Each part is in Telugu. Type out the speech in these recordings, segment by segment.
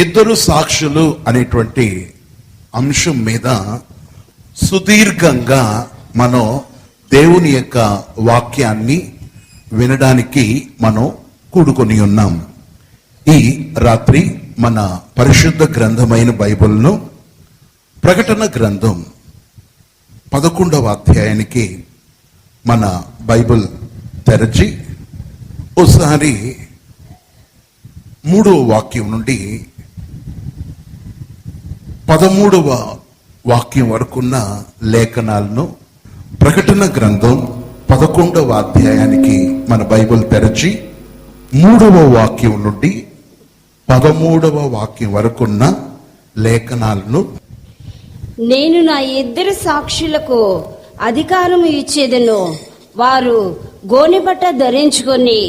ఇద్దరు సాక్షులు అనేటువంటి అంశం మీద సుదీర్ఘంగా మనం దేవుని యొక్క వాక్యాన్ని వినడానికి మనం కూడుకొని ఉన్నాం. ఈ రాత్రి మన పరిశుద్ధ గ్రంథమైన బైబిల్ను ప్రకటన గ్రంథం 11వ అధ్యాయానికి మన బైబిల్ తెరచి ఒకసారి 3వ వాక్యం నుండి 13వ వాక్యం వరకున్న లేఖనాలను ప్రకటన గ్రంథం 11వ అధ్యాయానికి మన బైబిల్ తెరచి 3వ వాక్యం నుండి 13వ వాక్యం వరకున్న లేఖనాలను నేను నా ఇద్దరు సాక్షులకు అధికారం ఇచ్చేదను. వారు గోనెపట్ట ధరించుకొని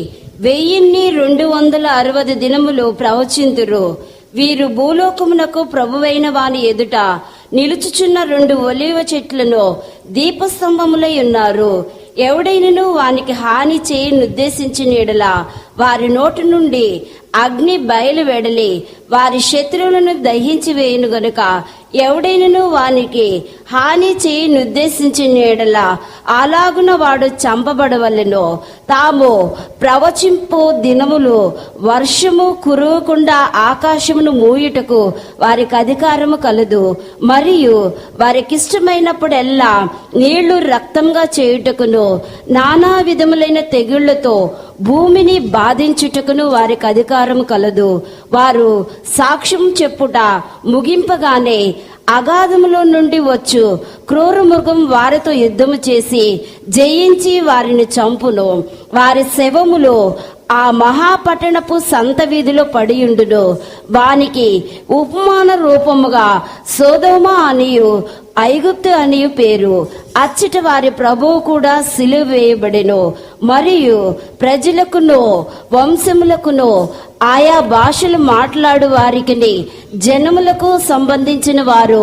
1260 దినములు ప్రవచింతురు. వీరు భూలోకమునకు ప్రభువైన వాని ఎదుట నిలుచుచున్న 2 ఒలీవ చెట్లను దీపస్తంభములై ఉన్నారు. ఎవడైనను వానికి హాని చేయనుద్దేశించిన యెడల వారి నోటి నుండి అగ్ని బయలు వెడలి వారి శత్రువులను దహించి వేయును గనుక ఎవడైనను వానికి హాని చేయనుద్దేశించిన యెడల అలాగున వాడు చంపబడవలెను. తాము ప్రవచింపు దినములు వర్షము కురవకుండా ఆకాశమును మూయుటకు వారికి అధికారము కలదు. మరియు వారికిష్టమైనప్పుడెల్లా నీళ్లు రక్తంగా చేయుటకును నానా విధములైన తెగుళ్లతో భూమిని బాధించుటకును వారికి అధికారం కలదు. వారు సాక్ష్యం చెప్పుట ముగింపగానే అగాధములో నుండి వచ్చు క్రూర మృగం వారితో యుద్ధము చేసి జయించి వారిని చంపును. వారి శవములు ఆ మహాపట్టణపు సంత వీధిలో పడియుండును. వానికి ఉపమాన రూపముగా సోదోమ అనియు ఐగుప్తు అనియు పేరు. అచ్చట వారి ప్రభువు కూడా సిలువ వేయబడెను. మరియు ప్రజలకును వంశములకును ఆయా భాషలు మాట్లాడు వారికి జనములకు సంబంధించిన వారు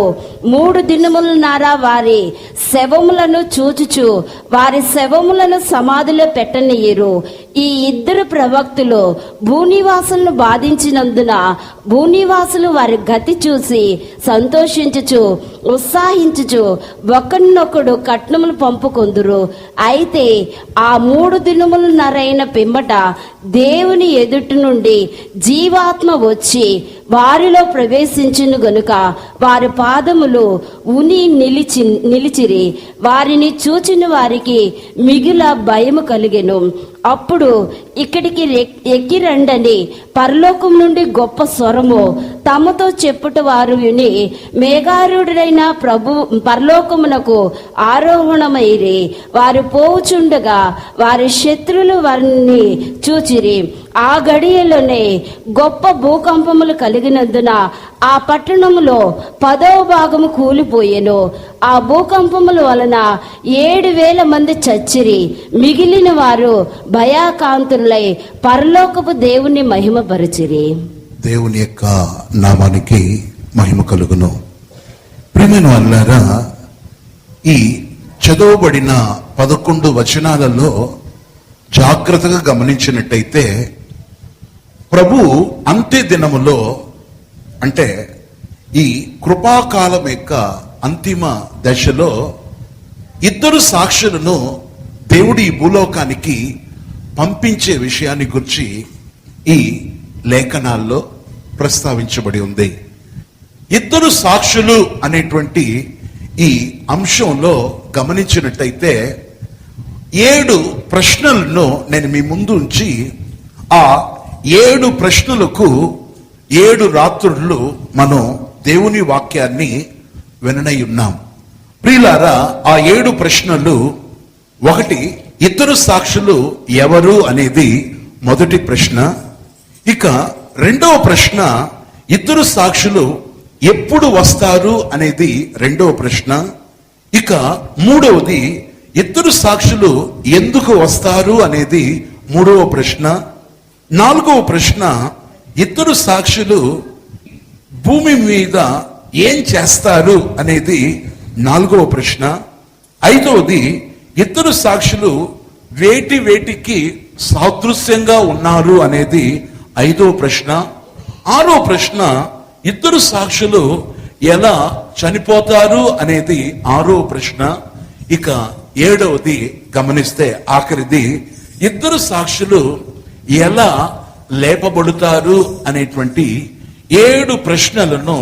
3 దినములన్నర వారి శవములను చూచుచు వారి శవములను సమాధిలో పెట్టనీయరు. ఈ ఇద్దరు ప్రవక్తులు భూనివాసులను బాధించినందున భూనివాసులు వారి గతి చూసి సంతోషించుచు ఉత్సాహించుచు ఒకరినొకడు కట్నములు పంపుకొందురు. అయితే ఆ 3 దినములన్నరైన పిమ్మట దేవుని ఎదుటి నుండి జీవాత్మ వచ్చి వారిలో ప్రవేశించును గనుక వారి పాదములు నిలిచిరి. వారిని చూచిన వారికి మిగుల భయము కలిగెను. అప్పుడు ఇక్కడికి ఎక్కిరండని పరలోకం నుండి గొప్ప స్వరము తమతో చెప్పుట వారు విని మేఘారూఢుడైన ప్రభు పరలోకమునకు ఆరోహణమైరి. వారు పోవుచుండగా వారి శత్రులు వారిని చూచిరి. ఆ గడియలోనే గొప్ప భూకంపములు కలిగినందున ఆ పట్టణములో 10వ భాగము కూలిపోయెను. ఆ భూకంపముల వలన 7,000 మంది చచ్చిరి. మిగిలిన వారు భయాకాంతులై పరలోకపు దేవుని మహిమపరచిరి. దేవుని యొక్క నామానికి మహిమ కలుగును. ప్రియమైన వారులారా, ఈ చదవబడిన 11 వచనాలలో జాగ్రత్తగా గమనించినట్టయితే ప్రభు అంత్య దినములో, అంటే ఈ కృపాకాలం యొక్క అంతిమ దశలో ఇద్దరు సాక్షులను దేవుడి భూలోకానికి పంపించే విషయాన్ని గురించి ఈ లేఖనాల్లో ప్రస్తావించబడి ఉంది. ఇద్దరు సాక్షులు అనేటువంటి ఈ అంశంలో గమనించినట్టయితే 7 ప్రశ్నలను నేను మీ ముందు ఉంచి ఆ 7 ప్రశ్నలకు 7 రాత్రులు మనం దేవుని వాక్యాన్ని విననై ఉన్నాం. ప్రియులారా, ఆ 7 ప్రశ్నలు, 1, ఇద్దరు సాక్షులు ఎవరు అనేది మొదటి ప్రశ్న. ఇక 2వ ప్రశ్న, ఇద్దరు సాక్షులు ఎప్పుడు వస్తారు అనేది 2వ ప్రశ్న. ఇక 3వది, ఇద్దరు సాక్షులు ఎందుకు వస్తారు అనేది 3వ ప్రశ్న. 4వ ప్రశ్న, ఇద్దరు సాక్షులు భూమి మీద ఏం చేస్తారు అనేది 4వ ప్రశ్న. 5వది, ఇద్దరు సాక్షులు వేటికి సాదృశ్యంగా ఉన్నారు అనేది 5వ ప్రశ్న. ఆరో ప్రశ్న, ఇద్దరు సాక్షులు ఎలా చనిపోతారు అనేది ఆరో ప్రశ్న. ఇక ఏడవది గమనిస్తే ఆఖరిది, ఇద్దరు సాక్షులు ఎలా లేపబడుతారు అనేటువంటి 7 ప్రశ్నలను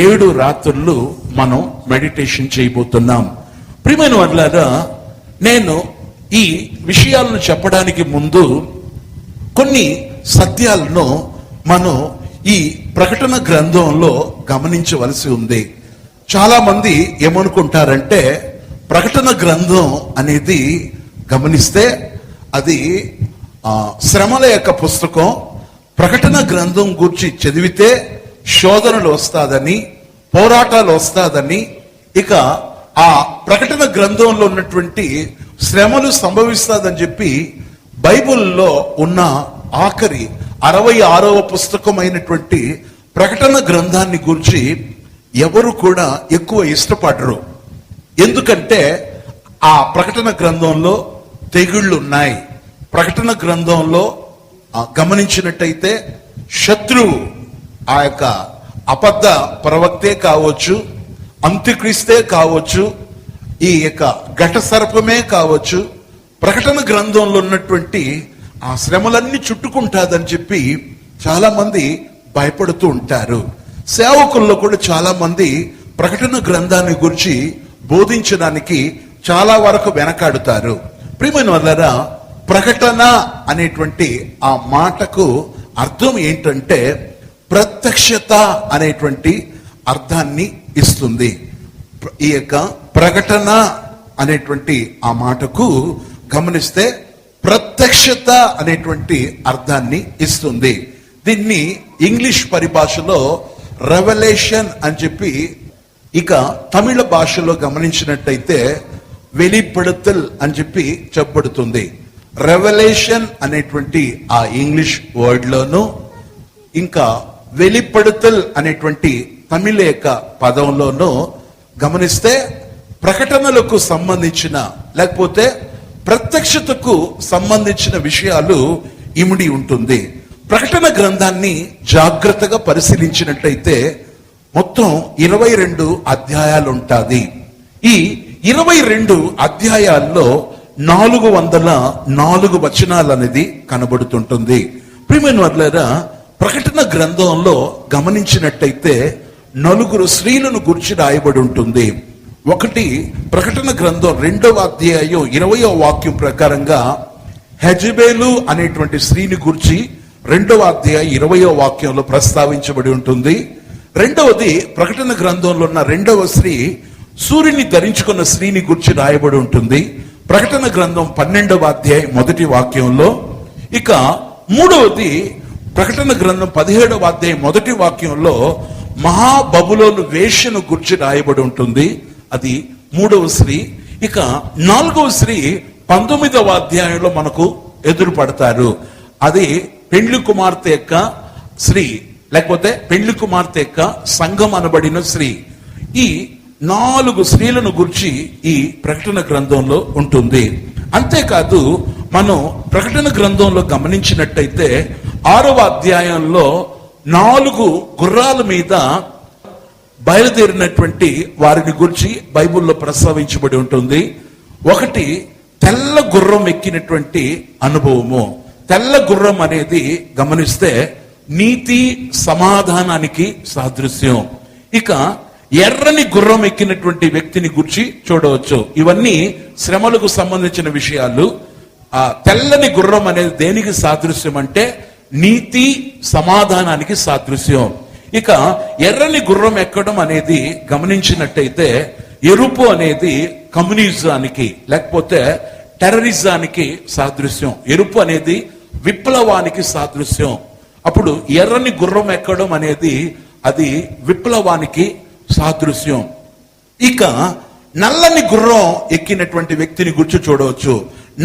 7 రాత్రులు మనం మెడిటేషన్ చేయబోతున్నాం. ప్రియమైన వారులారా, నేను ఈ విషయాలను చెప్పడానికి ముందు కొన్ని సత్యాలను మనం ఈ ప్రకటన గ్రంథంలో గమనించవలసి ఉంది. చాలా మంది ఏమనుకుంటారంటే ప్రకటన గ్రంథం అనేది గమనిస్తే అది శ్రమల యొక్క పుస్తకం. ప్రకటన గ్రంథం గురించి చదివితే శోధనలు వస్తాదని, పోరాటాలు వస్తాదని, ఇక ఆ ప్రకటన గ్రంథంలో ఉన్నటువంటి శ్రమలు సంభవిస్తాదని చెప్పి బైబిల్లో ఉన్న ఆఖరి 66వ పుస్తకమైనటువంటి ప్రకటన గ్రంథాన్ని గురించి ఎవరు కూడా ఎక్కువ ఇష్టపడరు. ఎందుకంటే ఆ ప్రకటన గ్రంథంలో తెగుళ్ళు ఉన్నాయి. ప్రకటన గ్రంథంలో గమనించినట్టయితే శత్రువు ఆ యొక్క అబద్ధ ప్రవక్తే కావచ్చు, అంత్యక్రీస్తే కావచ్చు, ఈ యొక్క ఘట సర్పమే కావచ్చు, ప్రకటన గ్రంథంలో ఉన్నటువంటి ఆ శ్రమలన్నీ చుట్టుకుంటాదని చెప్పి చాలా మంది భయపడుతూ ఉంటారు. సేవకుల్లో కూడా చాలా మంది ప్రకటన గ్రంథాన్ని గురించి బోధించడానికి చాలా వరకు వెనకాడుతారు. ప్రియమైన వాళ్ళారా, ప్రకటన అనేటువంటి ఆ మాటకు అర్థం ఏంటంటే ప్రత్యక్షత అనేటువంటి అర్థాన్ని ఇస్తుంది. ఈ యొక్క ప్రకటన అనేటువంటి ఆ మాటకు గమనిస్తే ప్రత్యక్షత అనేటువంటి అర్థాన్ని ఇస్తుంది. దీన్ని ఇంగ్లీష్ పరిభాషలో రెవల్యూషన్ అని చెప్పి, ఇక తమిళ భాషలో గమనించినట్టయితే వెలిపడుతల్ అని చెప్పి చెప్పబడుతుంది. రెవల్యూషన్ అనేటువంటి ఆ ఇంగ్లీష్ వర్డ్ లోను, ఇంకా వెలిపడుతల్ అనేటువంటి తమిళ యొక్క పదంలోనూ గమనిస్తే ప్రకటనలకు సంబంధించిన లేకపోతే ప్రత్యక్షతకు సంబంధించిన విషయాలు ఇమిడి ఉంటుంది. ప్రకటన గ్రంథాన్ని జాగ్రత్తగా పరిశీలించినట్లయితే మొత్తం 22 అధ్యాయాలు ఉంటాయి. ఈ 22 అధ్యాయాల్లో 404 వచనాలు అనేది కనబడుతుంటుంది. ప్రియమైన వారులారా, ప్రకటన గ్రంథంలో గమనించినట్టయితే 4 స్త్రీలను గురించి రాయబడి ఉంటుంది. ఒకటి, ప్రకటన గ్రంథం 2వ అధ్యాయం 20వ వాక్యం ప్రకారంగా హెజబేలు అనేటువంటి స్త్రీని గురించి 2వ అధ్యాయం 20వ వాక్యంలో ప్రస్తావించబడి ఉంటుంది. రెండవది, ప్రకటన గ్రంథంలో ఉన్న 2వ స్త్రీ సూర్యుని ధరించుకున్న స్త్రీని గురించి రాయబడి ఉంటుంది. ప్రకటన గ్రంథం 12వ అధ్యాయం 1వ వాక్యంలో. ఇక మూడవది, ప్రకటన గ్రంథం 17వ అధ్యాయం 1వ వాక్యంలో మహాబబులోను వేశ్యను గురించి రాయబడి ఉంటుంది. అది 3వ స్త్రీ. ఇక 4వ స్త్రీ 19వ అధ్యాయంలో మనకు ఎదురుపడతారు. అది పెండ్లి కుమార్తె యొక్క స్త్రీ, లేకపోతే పెండ్లి కుమార్తె యొక్క సంఘం అనబడిన స్త్రీ. ఈ 4 స్త్రీలను గురించి ఈ ప్రకటన గ్రంథంలో ఉంటుంది. అంతేకాదు, మనం ప్రకటన గ్రంథంలో గమనించినట్టయితే 6వ అధ్యాయంలో 4 గుర్రాల మీద బయలుదేరినటువంటి వారిని గురించి బైబిల్లో ప్రస్తావించబడి ఉంటుంది. ఒకటి, తెల్ల గుర్రం ఎక్కినటువంటి అనుభవము. తెల్ల గుర్రం అనేది గమనిస్తే నీతి సమాధానానికి సాదృశ్యం. ఇక ఎర్రని గుర్రం ఎక్కినటువంటి వ్యక్తిని గురించి చూడవచ్చు. ఇవన్నీ శ్రమలకు సంబంధించిన విషయాలు. ఆ తెల్లని గుర్రం అనేది దేనికి సాదృశ్యం అంటే నీతి సమాధానానికి సాదృశ్యం. ఇక ఎర్రని గుర్రం ఎక్కడం అనేది గమనించినట్టయితే ఎరుపు అనేది కమ్యూనిజానికి లేకపోతే టెర్రరిజానికి సాదృశ్యం. ఎరుపు అనేది విప్లవానికి సాదృశ్యం. అప్పుడు ఎర్రని గుర్రం ఎక్కడం అనేది అది విప్లవానికి సాదృశ్యం. ఇక నల్లని గుర్రం ఎక్కినటువంటి వ్యక్తిని గురించి చూడవచ్చు.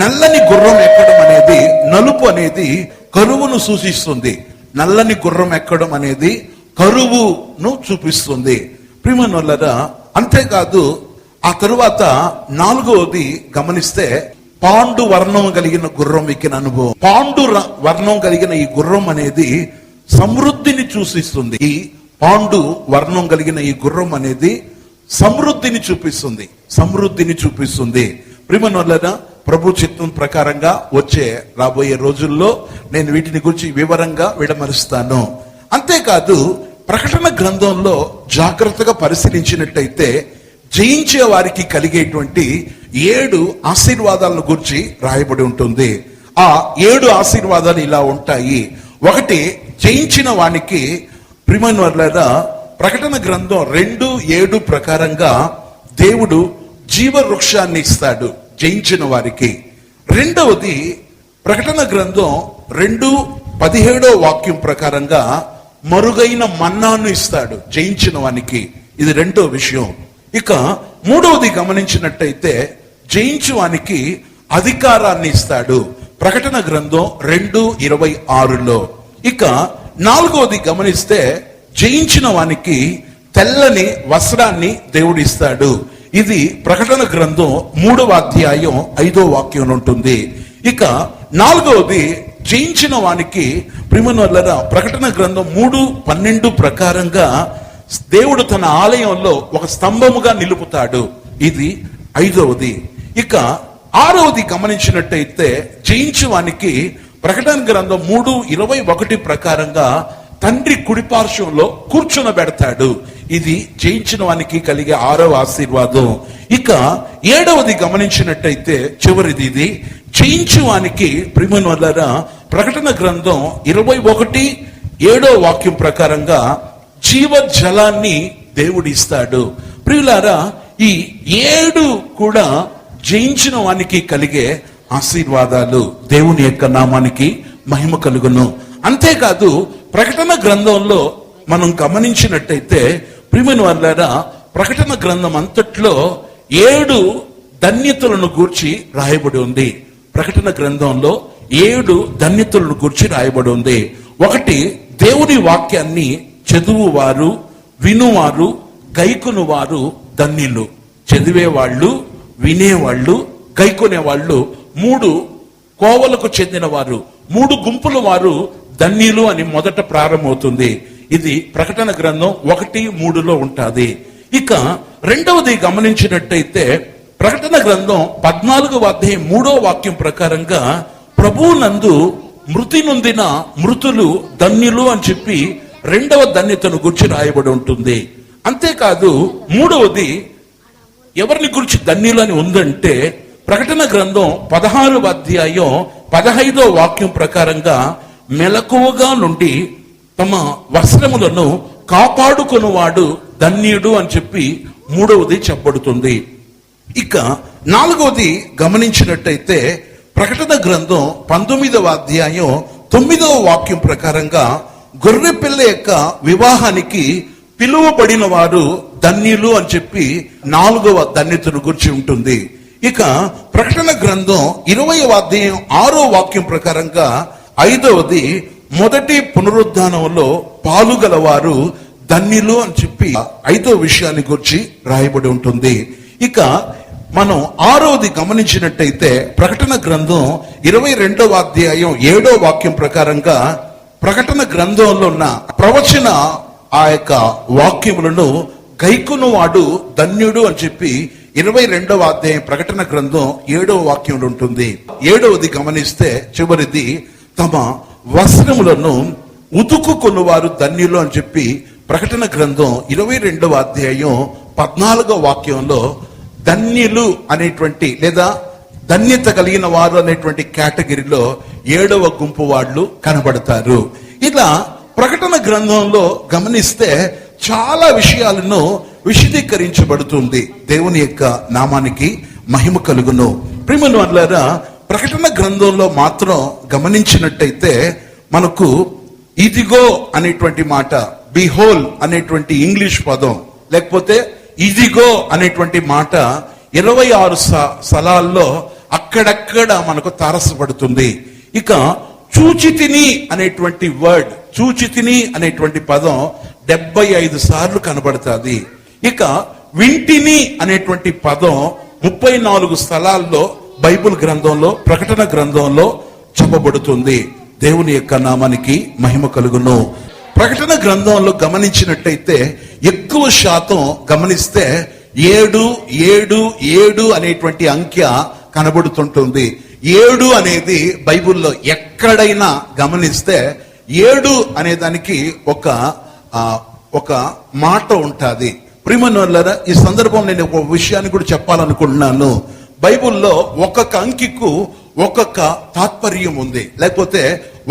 నల్లని గుర్రం ఎక్కడం అనేది, నలుపు అనేది కరువును సూచిస్తుంది. నల్లని గుర్రం ఎక్కడం అనేది కరువును చూపిస్తుంది. ప్రియమైనోళ్ళరా, అంతేకాదు ఆ తరువాత 4వది గమనిస్తే పాండు వర్ణం కలిగిన గుర్రం ఎక్కిన అనుభవం. పాండు వర్ణం కలిగిన ఈ గుర్రం అనేది సమృద్ధిని సూచిస్తుంది. ఈ పాండు వర్ణం కలిగిన ఈ గుర్రం అనేది సమృద్ధిని చూపిస్తుంది, సమృద్ధిని చూపిస్తుంది. ప్రియమైన వాళ్ళారా, ప్రభు చిత్తం ప్రకారంగా వచ్చే రాబోయే రోజుల్లో నేను వీటిని గురించి వివరంగా విడమరుస్తాను. అంతేకాదు ప్రకటన గ్రంథంలో జాగ్రత్తగా పరిశీలించినట్టయితే జయించే వారికి కలిగేటువంటి 7 ఆశీర్వాదాలను గురించి రాయబడి ఉంటుంది. ఆ 7 ఆశీర్వాదాలు ఇలా ఉంటాయి. ఒకటి, జయించిన వానికి ప్రియమైన వాళ్ళారా, ప్రకటన గ్రంథం 2:7 ప్రకారంగా దేవుడు జీవ వృక్షాన్ని ఇస్తాడు జయించిన వారికి. రెండవది, ప్రకటన గ్రంథం 2:17 వాక్యం ప్రకారంగా మరుగైన మన్నాను ఇస్తాడు జయించిన వానికి. ఇది రెండో విషయం. ఇక మూడవది గమనించినట్టయితే జయించువానికి అధికారాన్ని ఇస్తాడు ప్రకటన గ్రంథం 2:26లో. ఇక నాలుగవది గమనిస్తే జయించిన వానికి తెల్లని వస్త్రాన్ని దేవుడిస్తాడు. ఇది ప్రకటన గ్రంథం 3వ అధ్యాయం 5వ వాక్యం ఉంటుంది. ఇక నాలుగవది, జయించిన వానికి ప్రియమైన వాళ్ళారా, ప్రకటన గ్రంథం 3:12 ప్రకారంగా దేవుడు తన ఆలయంలో ఒక స్తంభముగా నిలుపుతాడు. ఇది 5వది. ఇక 6వది గమనించినట్టయితే జయించు వానికి ప్రకటన గ్రంథం 3:21 ప్రకారంగా తండ్రి కుడిపార్శ్వంలో కూర్చొనబెడతాడు. ఇది జయించిన వానికి కలిగే 6వ ఆశీర్వాదం. ఇక 7వది గమనించినట్టయితే చివరిది, ఇది జయించు వానికి ప్రియమైన వాళ్ళారా, ప్రకటన గ్రంథం 21:7 వాక్యం ప్రకారంగా జీవ జలాన్ని దేవుడు ఇస్తాడు. ప్రియులారా, ఈ 7 కూడా జయించిన వానికి కలిగే ఆశీర్వాదాలు. దేవుని యొక్క నామానికి మహిమ కలుగును. అంతేకాదు ప్రకటన గ్రంథంలో మనం గమనించినట్టయితే ప్రియమైన వాళ్ళారా, ప్రకటన గ్రంథం అంతట్లో 7 ధన్యతలను గూర్చి రాయబడి ఉంది. ప్రకటన గ్రంథంలో 7 ధన్యతలను గూర్చి రాయబడి ఉంది. ఒకటి, దేవుని వాక్యాన్ని చదువువారు, వినువారు, గైకొనువారు ధన్యులు. చదివేవాళ్ళు, వినేవాళ్ళు, గైకొనేవాళ్ళు 3 కోవలకు చెందిన వారు, 3 గుంపుల వారు ధన్యులు అని మొదట ప్రారంభమవుతుంది. ఇది ప్రకటన గ్రంథం 1:3లో ఉంటుంది. ఇక రెండవది గమనించినట్టయితే ప్రకటన గ్రంథం 14వ అధ్యాయం 3వ వాక్యం ప్రకారంగా ప్రభువునందు మృతి నొందిన మృతులు ధన్యులు అని చెప్పి 2వ ధన్యతను గురించి రాయబడి ఉంటుంది. అంతేకాదు మూడవది ఎవరిని గురించి ధన్యులు అని ఉందంటే ప్రకటన గ్రంథం 16వ అధ్యాయం 15వ వాక్యం ప్రకారంగా మెలకువగా నుండి తమ వస్త్రములను కాపాడుకొనువాడు ధన్యుడు అని చెప్పి మూడవది చెప్పబడుతుంది. ఇక 4వది గమనించినట్టయితే ప్రకటన గ్రంథం 19వ అధ్యాయం 9వ వాక్యం ప్రకారంగా గొర్రె పిల్ల యొక్క వివాహానికి పిలువబడిన వారు ధన్యులు అని చెప్పి 4వ ధన్యతను గురించి ఉంటుంది. ఇక ప్రకటన గ్రంథం 20వ అధ్యాయం 6వ వాక్యం ప్రకారంగా 5వది మొదటి పునరుద్ధానంలో పాలుగలవారు ధన్యులు అని చెప్పి 5వ విషయాన్ని గురించి రాయబడి ఉంటుంది. ఇక మనం 6వది గమనించినట్టయితే ప్రకటన గ్రంథం 22వ అధ్యాయం 7వ వాక్యం ప్రకారంగా ప్రకటన గ్రంథంలో ఉన్న ప్రవచన ఆ యొక్క వాక్యములను గైకొను వాడు ధన్యుడు అని చెప్పి 22వ అధ్యాయం ప్రకటన గ్రంథం 7వ వాక్యంలో ఉంటుంది. 7వది గమనిస్తే చివరిది తమ వస్త్రములను ఉతుకుకొనువారు ధన్యులు అని చెప్పి ప్రకటన గ్రంథం 22వ అధ్యాయం 14వ వాక్యంలో ధన్యులు అనేటువంటి లేదా ధన్యత కలిగిన వారు అనేటువంటి కేటగిరీలో 7వ గుంపు వాళ్ళు కనబడతారు. ఇలా ప్రకటన గ్రంథంలో గమనిస్తే చాలా విషయాలను విశదీకరించబడుతుంది. దేవుని యొక్క నామానికి మహిమ కలుగును. ప్రియమైన వాళ్ళారా, ప్రకటన గ్రంథంలో మాత్రం గమనించినట్టయితే మనకు ఇదిగో అనేటువంటి మాట, బిహోల్ అనేటువంటి ఇంగ్లీష్ పదం, లేకపోతే ఇదిగో అనేటువంటి మాట 26 స్థలాల్లో అక్కడక్కడ మనకు తారసపడుతుంది. ఇక చూచితిని అనేటువంటి వర్డ్, చూచితిని అనేటువంటి పదం 75 సార్లు కనబడుతుంది. ఇక వింటిని అనేటువంటి పదం 34 స్థలాల్లో బైబిల్ గ్రంథంలో ప్రకటన గ్రంథంలో చెప్పబడుతుంది. దేవుని యొక్క నామానికి మహిమ కలుగును. ప్రకటన గ్రంథంలో గమనించినట్టయితే ఎక్కువ శాతం గమనిస్తే 7 అనేటువంటి అంకె కనబడుతుంటుంది. 7 అనేది బైబిల్లో ఎక్కడైనా గమనిస్తే 7 అనే దానికి ఒక మాట ఉంటుంది. ప్రియమైనవారులారా, ఈ సందర్భంలో నేను ఒక విషయాన్ని కూడా చెప్పాలనుకుంటున్నాను. బైబిల్లో ఒక్కొక్క అంకెకు ఒక్కొక్క తాత్పర్యం ఉంది, లేకపోతే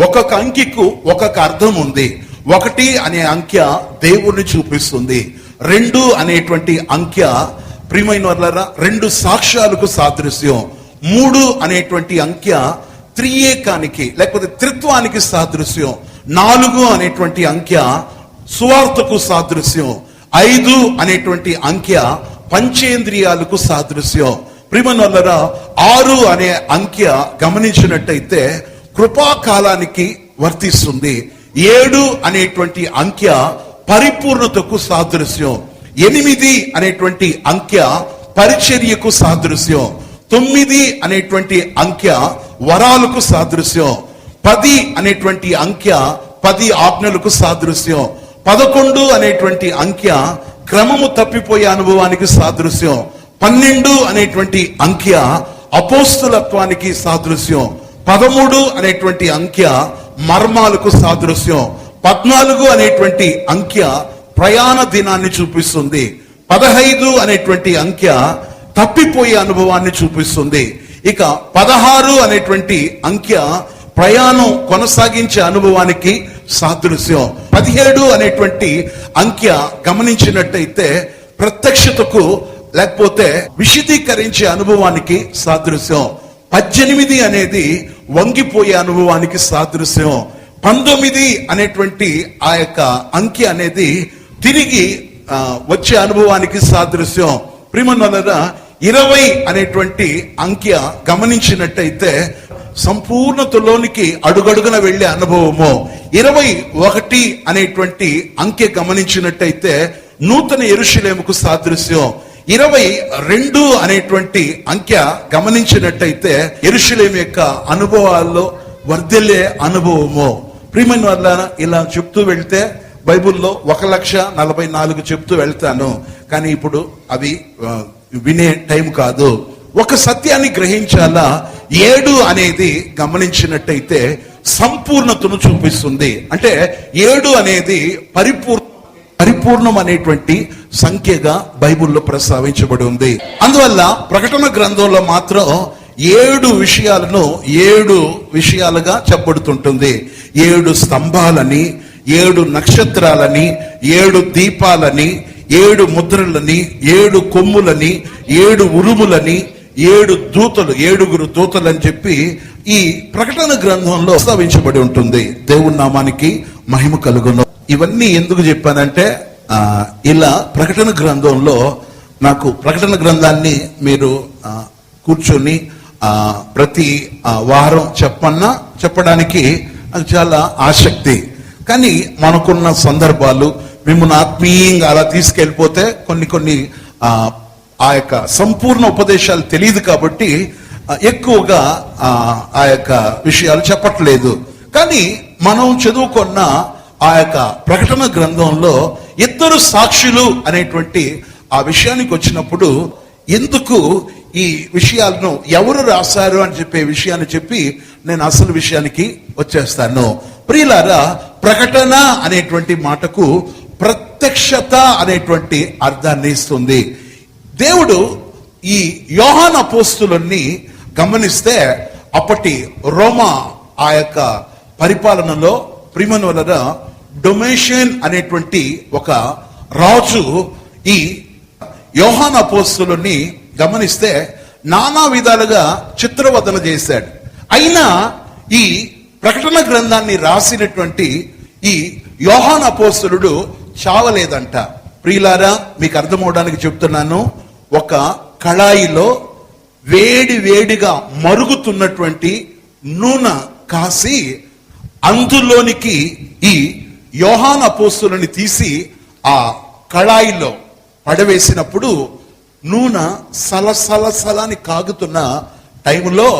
ఒక్కొక్క అంకెకు ఒక్కొక్క అర్థం ఉంది. 1 అనే అంకె దేవుణ్ణి చూపిస్తుంది. 2 అనేటువంటి అంకె ప్రియమైనవారులారా 2 సాక్ష్యాలకు సాదృశ్యం. 3 అనేటువంటి అంకె త్రియేకానికి లేకపోతే త్రిత్వానికి సాదృశ్యం. 4 అనేటువంటి అంకె సువార్తకు సాదృశ్యం. 5 అనేటువంటి అంకె పంచేంద్రియాలకు సాదృశ్యం. ప్రియమైనవారులారా 6 అనే అంకె గమనించినట్టయితే కృపాకాలానికి వర్తిస్తుంది. 7 అనేటువంటి అంకె పరిపూర్ణతకు సాదృశ్యం. 8 అనేటువంటి అంకె పరిచర్యకు సాదృశ్యం. 9 అనేటువంటి అంకె వరాలకు సాదృశ్యం. 10 అనేటువంటి అంకె 10 ఆజ్ఞలకు సాదృశ్యం. 11 అనేటువంటి అంకె క్రమము తప్పిపోయే అనుభవానికి సాదృశ్యం. 12 అనేటువంటి అంకె అపోస్తలత్వానికి సాదృశ్యం. 13 అనేటువంటి అంకె మర్మాలకు సాదృశ్యం. 14 అనేటువంటి అంకె ప్రయాణ దినాన్ని చూపిస్తుంది. 15 అనేటువంటి అంకె తప్పిపోయే అనుభవాన్ని చూపిస్తుంది. ఇక 16 అనేటువంటి అంకె ప్రయాణం కొనసాగించే అనుభవానికి సాదృశ్యం. 17 అనేటువంటి అంకె గమనించినట్టయితే ప్రత్యక్షతకు లేకపోతే విశదీకరించే అనుభవానికి సాదృశ్యం. 18 అనేది వంగిపోయే అనుభవానికి సాదృశ్యం. 19 అనేటువంటి ఆ యొక్క అంకె అనేది తిరిగి వచ్చే అనుభవానికి సాదృశ్యం. ప్రియమైనవారులారా 20 అనేటువంటి అంకె గమనించినట్టయితే సంపూర్ణతలోనికి అడుగడుగున వెళ్లే అనుభవము. 21 అనేటువంటి అంకె గమనించినట్టయితే నూతన యెరూషలేముకు సాదృశ్యం. 22 అనేటువంటి అంకె గమనించినట్టయితే యెరూషలేము యొక్క అనుభవాల్లో వర్ధిల్లే అనుభవము. ప్రియమైన వారులారా ఇలా చెప్తూ వెళ్తే బైబిల్లో 1,44,000 చెప్తూ వెళ్తాను, కానీ ఇప్పుడు అవి వినే టైం కాదు. ఒక సత్యాన్ని గ్రహించాలా, 7 అనేది గమనించినట్టయితే సంపూర్ణతను చూపిస్తుంది. అంటే 7 అనేది పరిపూర్ణం అనేటువంటి సంఖ్యగా బైబిల్లో ప్రస్తావించబడి ఉంది. అందువల్ల ప్రకటన గ్రంథంలో మాత్రం 7 విషయాలను 7 విషయాలుగా చెప్పబడుతుంటుంది. 7 స్తంభాలని, 7 నక్షత్రాలని, 7 దీపాలని, 7 ముద్రలని, 7 కొమ్ములని, 7 ఉరుములని, 7 దూతలు, 7 దూతలు అని చెప్పి ఈ ప్రకటన గ్రంథంలో ప్రస్తావించబడి ఉంటుంది. దేవుని నామానికి మహిమ కలుగును. ఇవన్నీ ఎందుకు చెప్పానంటే ఇలా ప్రకటన గ్రంథంలో నాకు ప్రకటన గ్రంథాన్ని మీరు కూర్చొని ప్రతి వారం చెప్పడానికి నాకు చాలా ఆసక్తి. కానీ మనకున్న సందర్భాలు మిమ్మల్ని ఆత్మీయంగా అలా తీసుకెళ్ళిపోతే కొన్ని ఆ యొక్క సంపూర్ణ ఉపదేశాలు తెలియదు కాబట్టి ఎక్కువగా ఆ యొక్క విషయాలు చెప్పట్లేదు. కానీ మనం చదువుకున్న ఆ యొక్క ప్రకటన గ్రంథంలో 2 సాక్షులు అనేటువంటి ఆ విషయానికి వచ్చినప్పుడు ఎందుకు ఈ విషయాలను ఎవరు రాశారు అని చెప్పే విషయాన్ని చెప్పి నేను అసలు విషయానికి వచ్చేస్తాను. ప్రియులారా, ప్రకటన అనేటువంటి మాటకు ప్రత్యక్షత అనేటువంటి అర్థాన్ని ఇస్తుంది. దేవుడు ఈ యోహాను అపోస్తులుని గమనిస్తే అప్పటి రోమా ఆ యొక్క పరిపాలనలో ప్రియమైనవారులారా డొమేషియన్ అనేటువంటి ఒక రాజు ఈ యోహాను అపోస్తులుని గమనిస్తే నానా విధాలుగా చిత్రవదన చేశాడు. అయినా ఈ ప్రకటన గ్రంథాన్ని రాసినటువంటి ఈ యోహాను అపోస్తలుడు చావలేదంట. ప్రియులారా, మీకు అర్థమవడానికి చెప్తున్నాను. ఒక కళాయిలో వేడిగా మరుగుతున్నటువంటి నూనె కాసి అందులోనికి ఈ యోహాను అపోస్తలుని తీసి ఆ కళాయిలో పడవేసినప్పుడు నూనె సలసలసలని కాగుతున్న టైంలో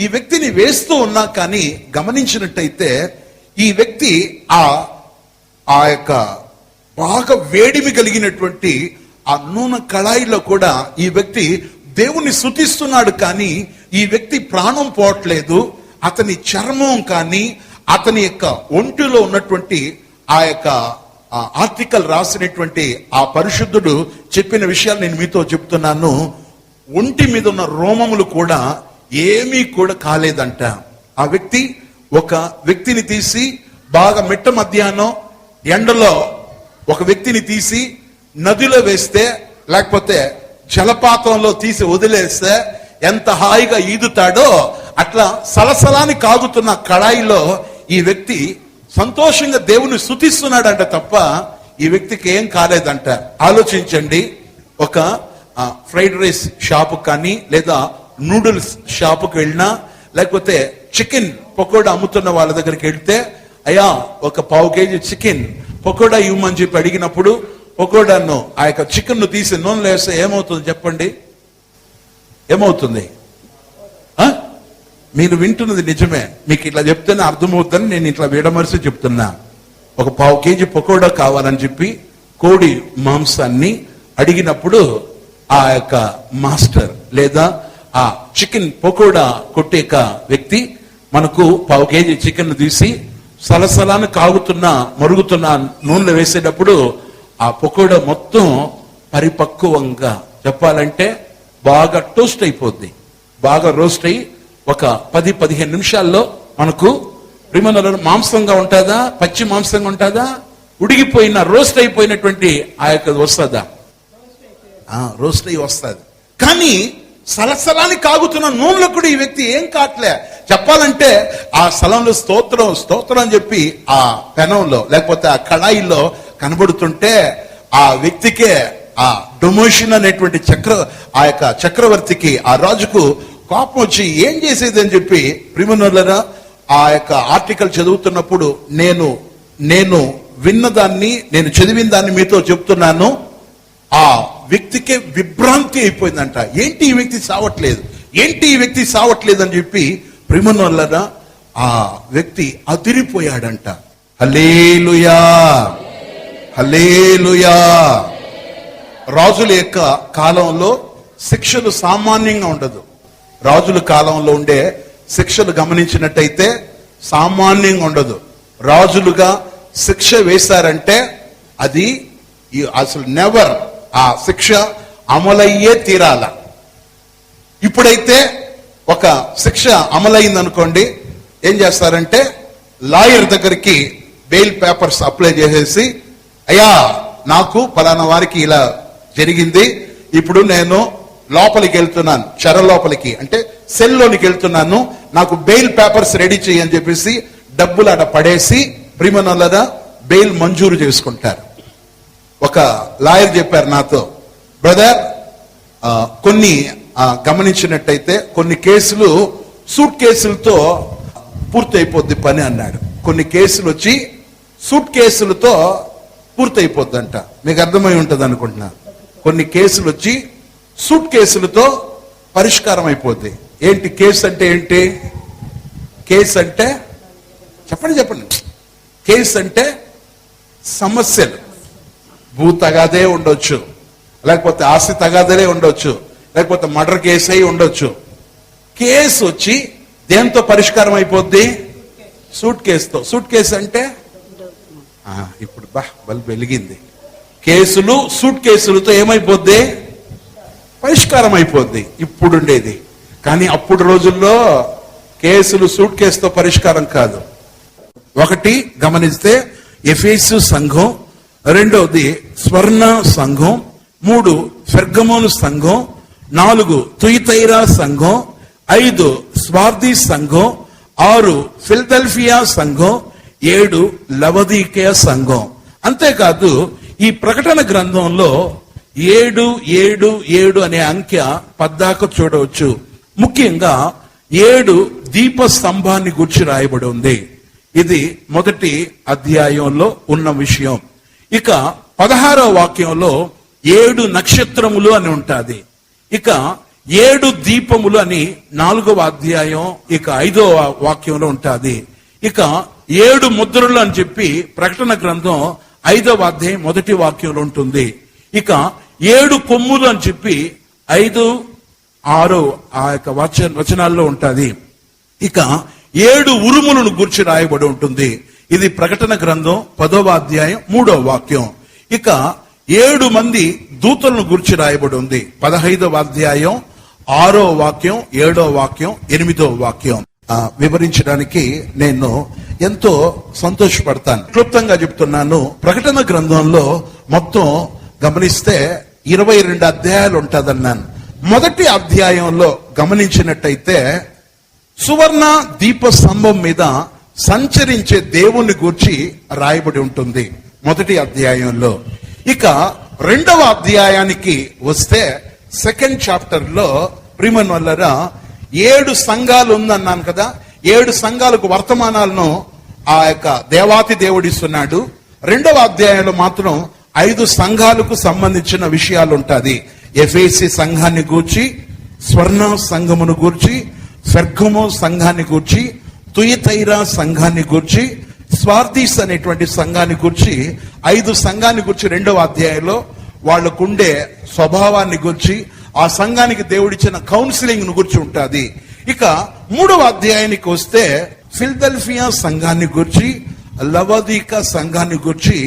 ఈ వ్యక్తిని వేస్తూ ఉన్నా కానీ గమనించినట్టయితే ఈ వ్యక్తి ఆ యొక్క బాగా వేడిమి కలిగినటువంటి ఆ నూనె కళాయిలో కూడా ఈ వ్యక్తి దేవుణ్ణి స్తుతిస్తున్నాడు, కానీ ఈ వ్యక్తి ప్రాణం పోవట్లేదు. అతని చర్మం కానీ అతని యొక్క ఒంటిలో ఉన్నటువంటి ఆ యొక్క ఆర్టికల్ రాసినటువంటి ఆ పరిశుద్ధుడు చెప్పిన విషయాలు నేను మీతో చెప్తున్నాను. ఒంటి మీద ఉన్న రోమములు కూడా ఏమీ కూడా కాలేదంట. ఆ వ్యక్తి ఒక వ్యక్తిని తీసి బాగా మిట్ట మధ్యాహ్నం ఎండలో ఒక వ్యక్తిని తీసి నదిలో వేస్తే, లేకపోతే జలపాతంలో తీసి వదిలేస్తే ఎంత హాయిగా ఈదుతాడో అట్లా సలసలాని కాగుతున్న కళాయిలో ఈ వ్యక్తి సంతోషంగా దేవుని స్తుతిస్తున్నాడంట తప్ప ఈ వ్యక్తికి ఏం కాలేదంట. ఆలోచించండి, ఒక ఫ్రైడ్ రైస్ షాపు కానీ లేదా నూడిల్స్ షాపుకి వెళ్ళినా, లేకపోతే చికెన్ పకోడా అమ్ముతున్న వాళ్ళ దగ్గరికి వెళ్తే, అయ్యా ఒక 1/2 కేజీ చికెన్ పకోడా ఇవ్వమని చెప్పి అడిగినప్పుడు పకోడాను ఆ యొక్క చికెన్ ను తీసి నూనెలో వేస్తే ఏమవుతుంది చెప్పండి? ఏమవుతుంది? మీరు వింటున్నది నిజమే, మీకు ఇట్లా చెప్తేనే అర్థమవుతుందని నేను ఇట్లా విడమరిసి చెప్తున్నా. ఒక 1/2 కేజీ పకోడా కావాలని చెప్పి కోడి మాంసాన్ని అడిగినప్పుడు ఆ యొక్క మాస్టర్ లేదా ఆ చికెన్ పకోడా కొట్టే వ్యక్తి మనకు 1/2 కేజీ చికెన్ తీసి సలసలాన్ని కాగుతున్న మరుగుతున్న నూనెలో వేసేటప్పుడు ఆ పకోడా మొత్తం పరిపక్వంగా చెప్పాలంటే బాగా టోస్ట్ అయిపోద్ది. బాగా రోస్ట్ అయ్యి ఒక 10-15 నిమిషాల్లో మనకు ప్రిమనలో మాంసంగా ఉంటుందా, పచ్చి మాంసంగా ఉంటుందా, ఉడిగిపోయిన రోస్ట్ అయిపోయినటువంటి ఆ యొక్క వస్తుందా? రోస్ట్ అయ్యి వస్తుంది. కానీ సలసలాన్ని కాగుతున్న నూనెలో కూడా ఈ వ్యక్తి ఏం కావట్లే. చెప్పాలంటే ఆ స్థలంలో స్తోత్రం స్తోత్రం అని చెప్పి ఆ పెనంలో లేకపోతే ఆ కళాయిలో కనబడుతుంటే ఆ వ్యక్తికే ఆ డొమోషన్ అనేటువంటి ఆ యొక్క చక్రవర్తికి, ఆ రాజుకు కోపం వచ్చి ఏం చేసేది అని చెప్పి ప్రిమనోలరా ఆ యొక్క ఆర్టికల్ చదువుతున్నప్పుడు నేను విన్నదాన్ని, నేను చదివిన దాన్ని మీతో చెప్తున్నాను. ఆ వ్యక్తికే విభ్రాంతి అయిపోయిందంట. ఏంటి ఈ వ్యక్తి సావట్లేదు, ఏంటి ఈ వ్యక్తి సావట్లేదు అని చెప్పి ప్రిమనోలరా ఆ వ్యక్తి అదిరిపోయాడంట. హల్లెలూయా, హల్లెలూయా. రాజుల యొక్క కాలంలో శిక్షలు సామాన్యంగా ఉండదు. రాజుల కాలంలో ఉండే శిక్షలు గమనించినట్టయితే సామాన్యంగా ఉండదు. రాజులుగా శిక్ష వేశారంటే అది అసలు నెవర్ ఆ శిక్ష అమలయ్యే తీరాల. ఇప్పుడైతే ఒక శిక్ష అమలైంది అనుకోండి, ఏం చేస్తారంటే లాయర్ దగ్గరికి బెయిల్ పేపర్స్ అప్లై చేసేసి, అయ్యా నాకు పలానా వారికి ఇలా జరిగింది, ఇప్పుడు నేను లోపలికి వెళ్తున్నాను, చెర లోపలికి అంటే సెల్లోనికి వెళ్తున్నాను, నాకు బెయిల్ పేపర్స్ రెడీ చేయి అని చెప్పేసి డబ్బులు అక్కడ పడేసి ప్రిమనోలరా బెయిల్ మంజూరు చేసుకుంటారు. ఒక లాయర్ చెప్పారు నాతో, బ్రదర్ కొన్ని గమనించినట్టయితే కొన్ని కేసులు సూట్ కేసులతో పూర్తి అయిపోద్ది పని అన్నాడు. కొన్ని కేసులు వచ్చి సూట్ కేసులతో పూర్తి అయిపోద్దంట. మీకు అర్థమై ఉంటుంది అనుకుంటున్నా. కొన్ని కేసులు వచ్చి సూట్ కేసులతో పరిష్కారం అయిపోద్ది. ఏంటి కేసు అంటే ఏంటి? కేసు అంటే చెప్పండి. కేసు అంటే సమస్యలు, భూ తగాదే ఉండొచ్చు, లేకపోతే ఆస్తి తగాదలే ఉండొచ్చు, లేకపోతే మర్డర్ కేసు అయి ఉండొచ్చు. కేసు వచ్చి దేంతో పరిష్కారం అయిపోద్ది? సూట్ కేసుతో. సూట్ కేసు అంటే ఇప్పుడు బల్బు వెలిగింది. కేసులు సూట్ కేసులతో ఏమైపోద్ది? పరిష్కారం అయిపోద్ది ఇప్పుడుండేది. కానీ అప్పుడు రోజుల్లో కేసులు సూట్ కేసుతో పరిష్కారం కాదు. ఒకటి గమనిస్తే ఎఫెసు సంఘం, రెండవది స్వర్ణ సంఘం, 3 పెర్గమోను సంఘం, 4 తుయతైరా సంఘం, 5 స్వార్ది సంఘం, 6 ఫిలదెల్ఫియా సంఘం, 7 లవదీకయ సంఘం. అంతేకాదు ఈ ప్రకటన గ్రంథంలో 7 అనే అంకె పద్దాక చూడవచ్చు. ముఖ్యంగా 7 దీప స్తంభాన్ని గురించి రాయబడి ఉంది. ఇది మొదటి అధ్యాయంలో ఉన్న విషయం. ఇక 16వ వాక్యంలో 7 నక్షత్రములు అని ఉంటాది. ఇక 7 దీపములు అని 4వ అధ్యాయం ఇక 5వ వాక్యంలో ఉంటుంది. ఇక 7 ముద్రలు అని చెప్పి ప్రకటన గ్రంథం 5వ అధ్యాయం 1వ వాక్యంలో ఉంటుంది. ఇక 7 కొమ్ములు అని చెప్పి 5, 6 ఆ యొక్క వచనాల్లో ఉంటుంది. ఇక 7 ఉరుములను గూర్చి రాయబడి ఉంటుంది. ఇది ప్రకటన గ్రంథం 10వ అధ్యాయం 3వ వాక్యం. ఇక 7 మంది దూతలను గూర్చి రాయబడి ఉంది. 15వ అధ్యాయం 6వ వాక్యం, 7వ వాక్యం, 8వ వాక్యం. వివరించడానికి నేను ఎంతో సంతోషపడతాను. క్లుప్తంగా చెప్తున్నాను. ప్రకటన గ్రంథంలో మొత్తం గమనిస్తే 22 అధ్యాయాలు ఉంటుందన్నాను. మొదటి అధ్యాయంలో గమనించినట్టయితే సువర్ణ దీప స్తంభం మీద సంచరించే దేవుని గూర్చి రాయబడి ఉంటుంది మొదటి అధ్యాయంలో. ఇక 2వ అధ్యాయానికి వస్తే 2nd చాప్టర్ లో ప్రియమైన వాళ్ళరా 7 సంఘాలు ఉందన్నాను కదా. 7 సంఘాలకు వర్తమానాలను ఆ యొక్క దేవాతి దేవుడిస్తున్నాడు. 2వ అధ్యాయంలో మాత్రం 5 సంఘాలకు సంబంధించిన విషయాలు ఉంటాది. ఎఫెసీ సంఘాన్ని గూర్చి, స్వర్ణ సంఘమును గూర్చి, పెర్గము సంఘాన్ని గూర్చి, తుయతైరా సంఘాన్ని గూర్చి, స్వార్దీస్ అనేటువంటి సంఘాన్ని గూర్చి, 5 సంఘాన్ని గూర్చి 2వ అధ్యాయంలో వాళ్ళకుండే స్వభావాన్ని గూర్చి, ఆ సంఘానికి దేవుడిచ్చిన కౌన్సిలింగ్ ను గురించి ఉంటుంది. ఇక 3వ అధ్యాయానికి వస్తే ఫిల్దెల్ఫియా సంఘాన్ని గురించి, లవదీక సంఘాన్ని గురించి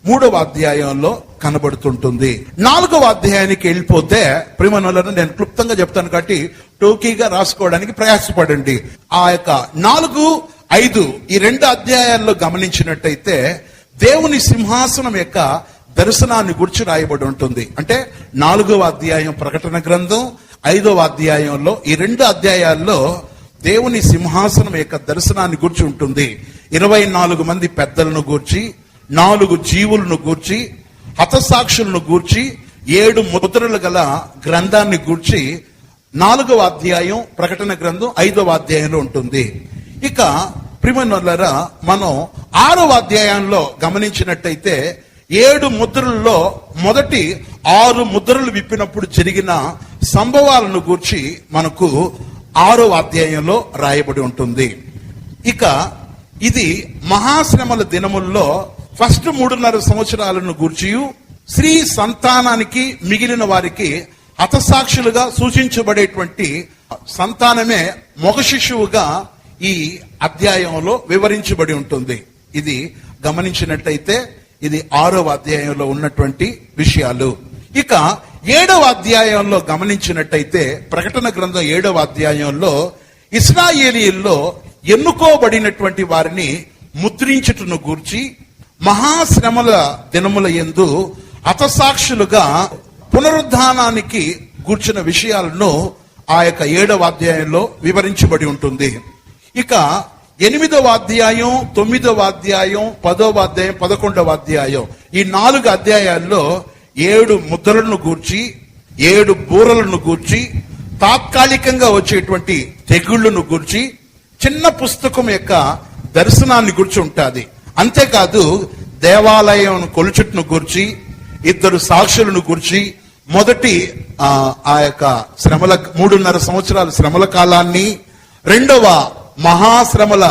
3వ అధ్యాయంలో కనబడుతుంటుంది. 4వ అధ్యాయానికి వెళ్ళిపోతే ప్రియమనులను నేను క్లుప్తంగా చెప్తాను కాబట్టి టోకీగా రాసుకోవడానికి ప్రయాసపడండి. ఆ యొక్క 4, 5 ఈ 2 అధ్యాయాల్లో గమనించినట్టయితే దేవుని సింహాసనం యొక్క దర్శనాన్ని గురించి రాయబడి ఉంటుంది. అంటే 4వ అధ్యాయం ప్రకటన గ్రంథం, 5వ అధ్యాయంలో ఈ 2 అధ్యాయాల్లో దేవుని సింహాసనం యొక్క దర్శనాన్ని గురించి ఉంటుంది. 24 మంది పెద్దలను గూర్చి, 4 జీవులను గూర్చి, హతసాక్షులను గూర్చి, 7 ముద్రలు గల గ్రంథాన్ని గూర్చి 4వ అధ్యాయం ప్రకటన గ్రంథం 5వ అధ్యాయంలో ఉంటుంది. ఇక ప్రియమైనోళ్ళారా మనం 6వ అధ్యాయంలో గమనించినట్టయితే 7 ముద్రల్లో మొదటి 6 ముద్రలు విప్పినప్పుడు జరిగిన సంభవాలను గూర్చి మనకు 6వ అధ్యాయంలో రాయబడి ఉంటుంది. ఇక ఇది మహాశ్రమల దినముల్లో ఫస్ట్ 3.5 సంవత్సరాలను గూర్చి స్త్రీ సంతానానికి మిగిలిన వారికి హతసాక్షులుగా సూచించబడేటువంటి సంతానమే మగ శిశువుగా ఈ అధ్యాయంలో వివరించబడి ఉంటుంది. ఇది గమనించినట్టయితే ఇది 6వ అధ్యాయంలో ఉన్నటువంటి విషయాలు. ఇక 7వ అధ్యాయంలో గమనించినట్టయితే ప్రకటన గ్రంథం 7వ అధ్యాయంలో ఇశ్రాయేలీయుల్లో ఎన్నుకోబడినటువంటి వారిని ముద్రించుటను గూర్చి, మహాశ్రమల దినముల యందు హతసాక్షులుగా పునరుద్ధానానికి గూర్చిన విషయాలను ఆ యొక్క 7వ అధ్యాయంలో వివరించబడి ఉంటుంది. ఇక 8వ అధ్యాయం, 9వ అధ్యాయం, 10వ అధ్యాయం, 11వ అధ్యాయం ఈ 4 అధ్యాయాల్లో 7 ముద్రలను గూర్చి, 7 బూరలను గూర్చి, తాత్కాలికంగా వచ్చేటువంటి తెగుళ్లను గూర్చి చిన్న పుస్తకం యొక్క దర్శనాన్ని గురించి ఉంటుంది. అంతేకాదు దేవాలయం కొలుచుట్ను గూర్చి, 2 సాక్షులను గూర్చి, మొదటి ఆ యొక్క శ్రమల 3.5 సంవత్సరాల శ్రమల కాలాన్ని, 2వ మహాశ్రమల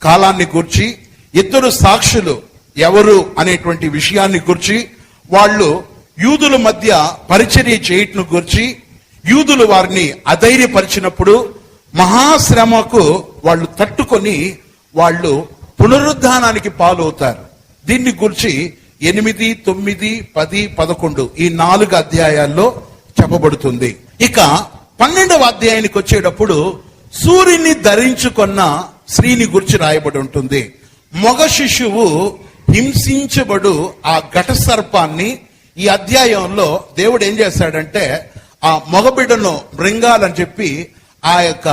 కాలాన్ని గూర్చి, 2 సాక్షులు ఎవరు అనేటువంటి విషయాన్ని గూర్చి, వాళ్ళు యూదుల మధ్య పరిచర్య చేయటను గూర్చి, యూదులు వారిని అధైర్యపరిచినప్పుడు మహాశ్రమకు వాళ్ళు తట్టుకొని వాళ్ళు పునరుద్ధానానికి పాలవుతారు. దీన్ని గురించి 8, 9, 10, 11 ఈ 4 అధ్యాయాల్లో చెప్పబడుతుంది. ఇక 12వ అధ్యాయానికి వచ్చేటప్పుడు సూర్యుని ధరించుకున్న స్త్రీని గురించి రాయబడి ఉంటుంది. మగ శిశువు హింసించబడు ఆ ఘట సర్పాన్ని ఈ అధ్యాయంలో దేవుడు ఏం చేశాడంటే ఆ మగబిడ్డను మృంగాలని చెప్పి ఆ యొక్క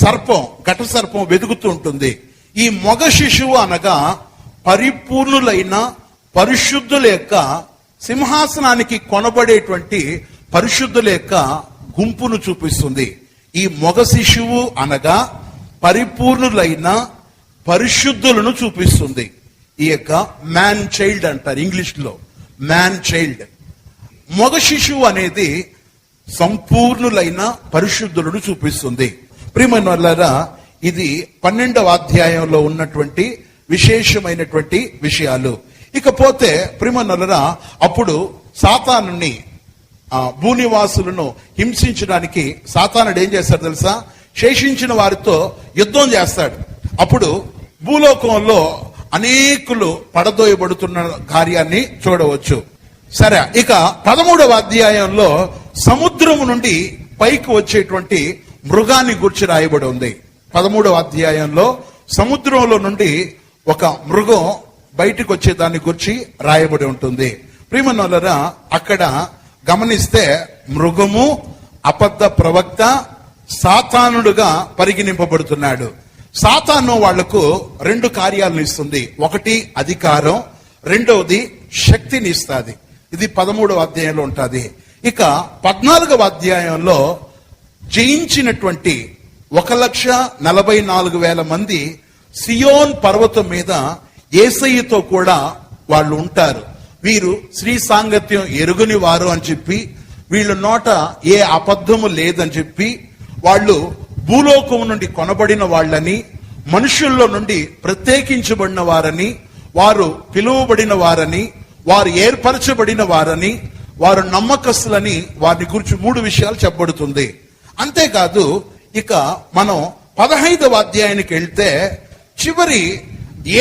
సర్పం, ఘట సర్పం వెతుకుతూ ఉంటుంది. ఈ మగ శిశువు అనగా పరిపూర్ణులైన పరిశుద్ధుల యొక్క సింహాసనానికి కొనబడేటువంటి పరిశుద్ధుల యొక్క గుంపును చూపిస్తుంది. ఈ మగ శిశువు అనగా పరిపూర్ణులైన పరిశుద్ధులను చూపిస్తుంది. ఈ యొక్క మ్యాన్ చైల్డ్ అంటారు ఇంగ్లీష్ లో, మ్యాన్ చైల్డ్. మగ శిశువు అనేది సంపూర్ణులైన పరిశుద్ధులను చూపిస్తుంది. ప్రియమైన వాళ్ళారా, ఇది 12వ అధ్యాయంలో ఉన్నటువంటి విశేషమైనటువంటి విషయాలు. ఇకపోతే ప్రియమైన వాళ్ళారా, అప్పుడు సాతానుని భూనివాసులను హింసించడానికి సాతానుడు ఏం చేస్తాడు తెలుసా? శేషించిన వారితో యుద్ధం చేస్తాడు. అప్పుడు భూలోకంలో అనేకులు పడదోయబడుతున్న కార్యాన్ని చూడవచ్చు. సరే, ఇక 13వ అధ్యాయంలో సముద్రము నుండి పైకి వచ్చేటువంటి మృగాన్ని గురించి రాయబడి ఉంది. 13వ అధ్యాయంలో సముద్రంలో నుండి ఒక మృగం బయటికి వచ్చే దాన్ని గురించి రాయబడి ఉంటుంది. ప్రియమనులారా, అక్కడ గమనిస్తే మృగము అబద్ధ ప్రవక్త సాతానుడుగా పరిగణింపబడుతున్నాడు. సాతాను వాళ్లకు 2 కార్యాలను ఇస్తుంది. ఒకటి అధికారం, రెండవది శక్తిని ఇస్తుంది. ఇది 13వ అధ్యాయంలో ఉంటుంది. ఇక 14వ అధ్యాయంలో జయించినటువంటి 1,44,000 మంది సియోన్ పర్వతం మీద యేసయ్యతో కూడా వాళ్ళు ఉంటారు. వీరు శ్రీ సాంగత్యం ఎరుగని వారు అని చెప్పి, వీళ్ళ నోట ఏ అబద్ధము లేదని చెప్పి, వాళ్ళు భూలోకం నుండి కొనబడిన వాళ్ళని, మనుషుల్లో నుండి ప్రత్యేకించబడిన వారని, వారు పిలువబడిన వారని, వారు ఏర్పరచబడిన వారని, వారు నమ్మకస్తులని వారిని గురించి 3 విషయాలు చెప్పబడుతుంది. అంతేకాదు, ఇక మనం 15వ అధ్యాయానికి వెళ్తే చివరి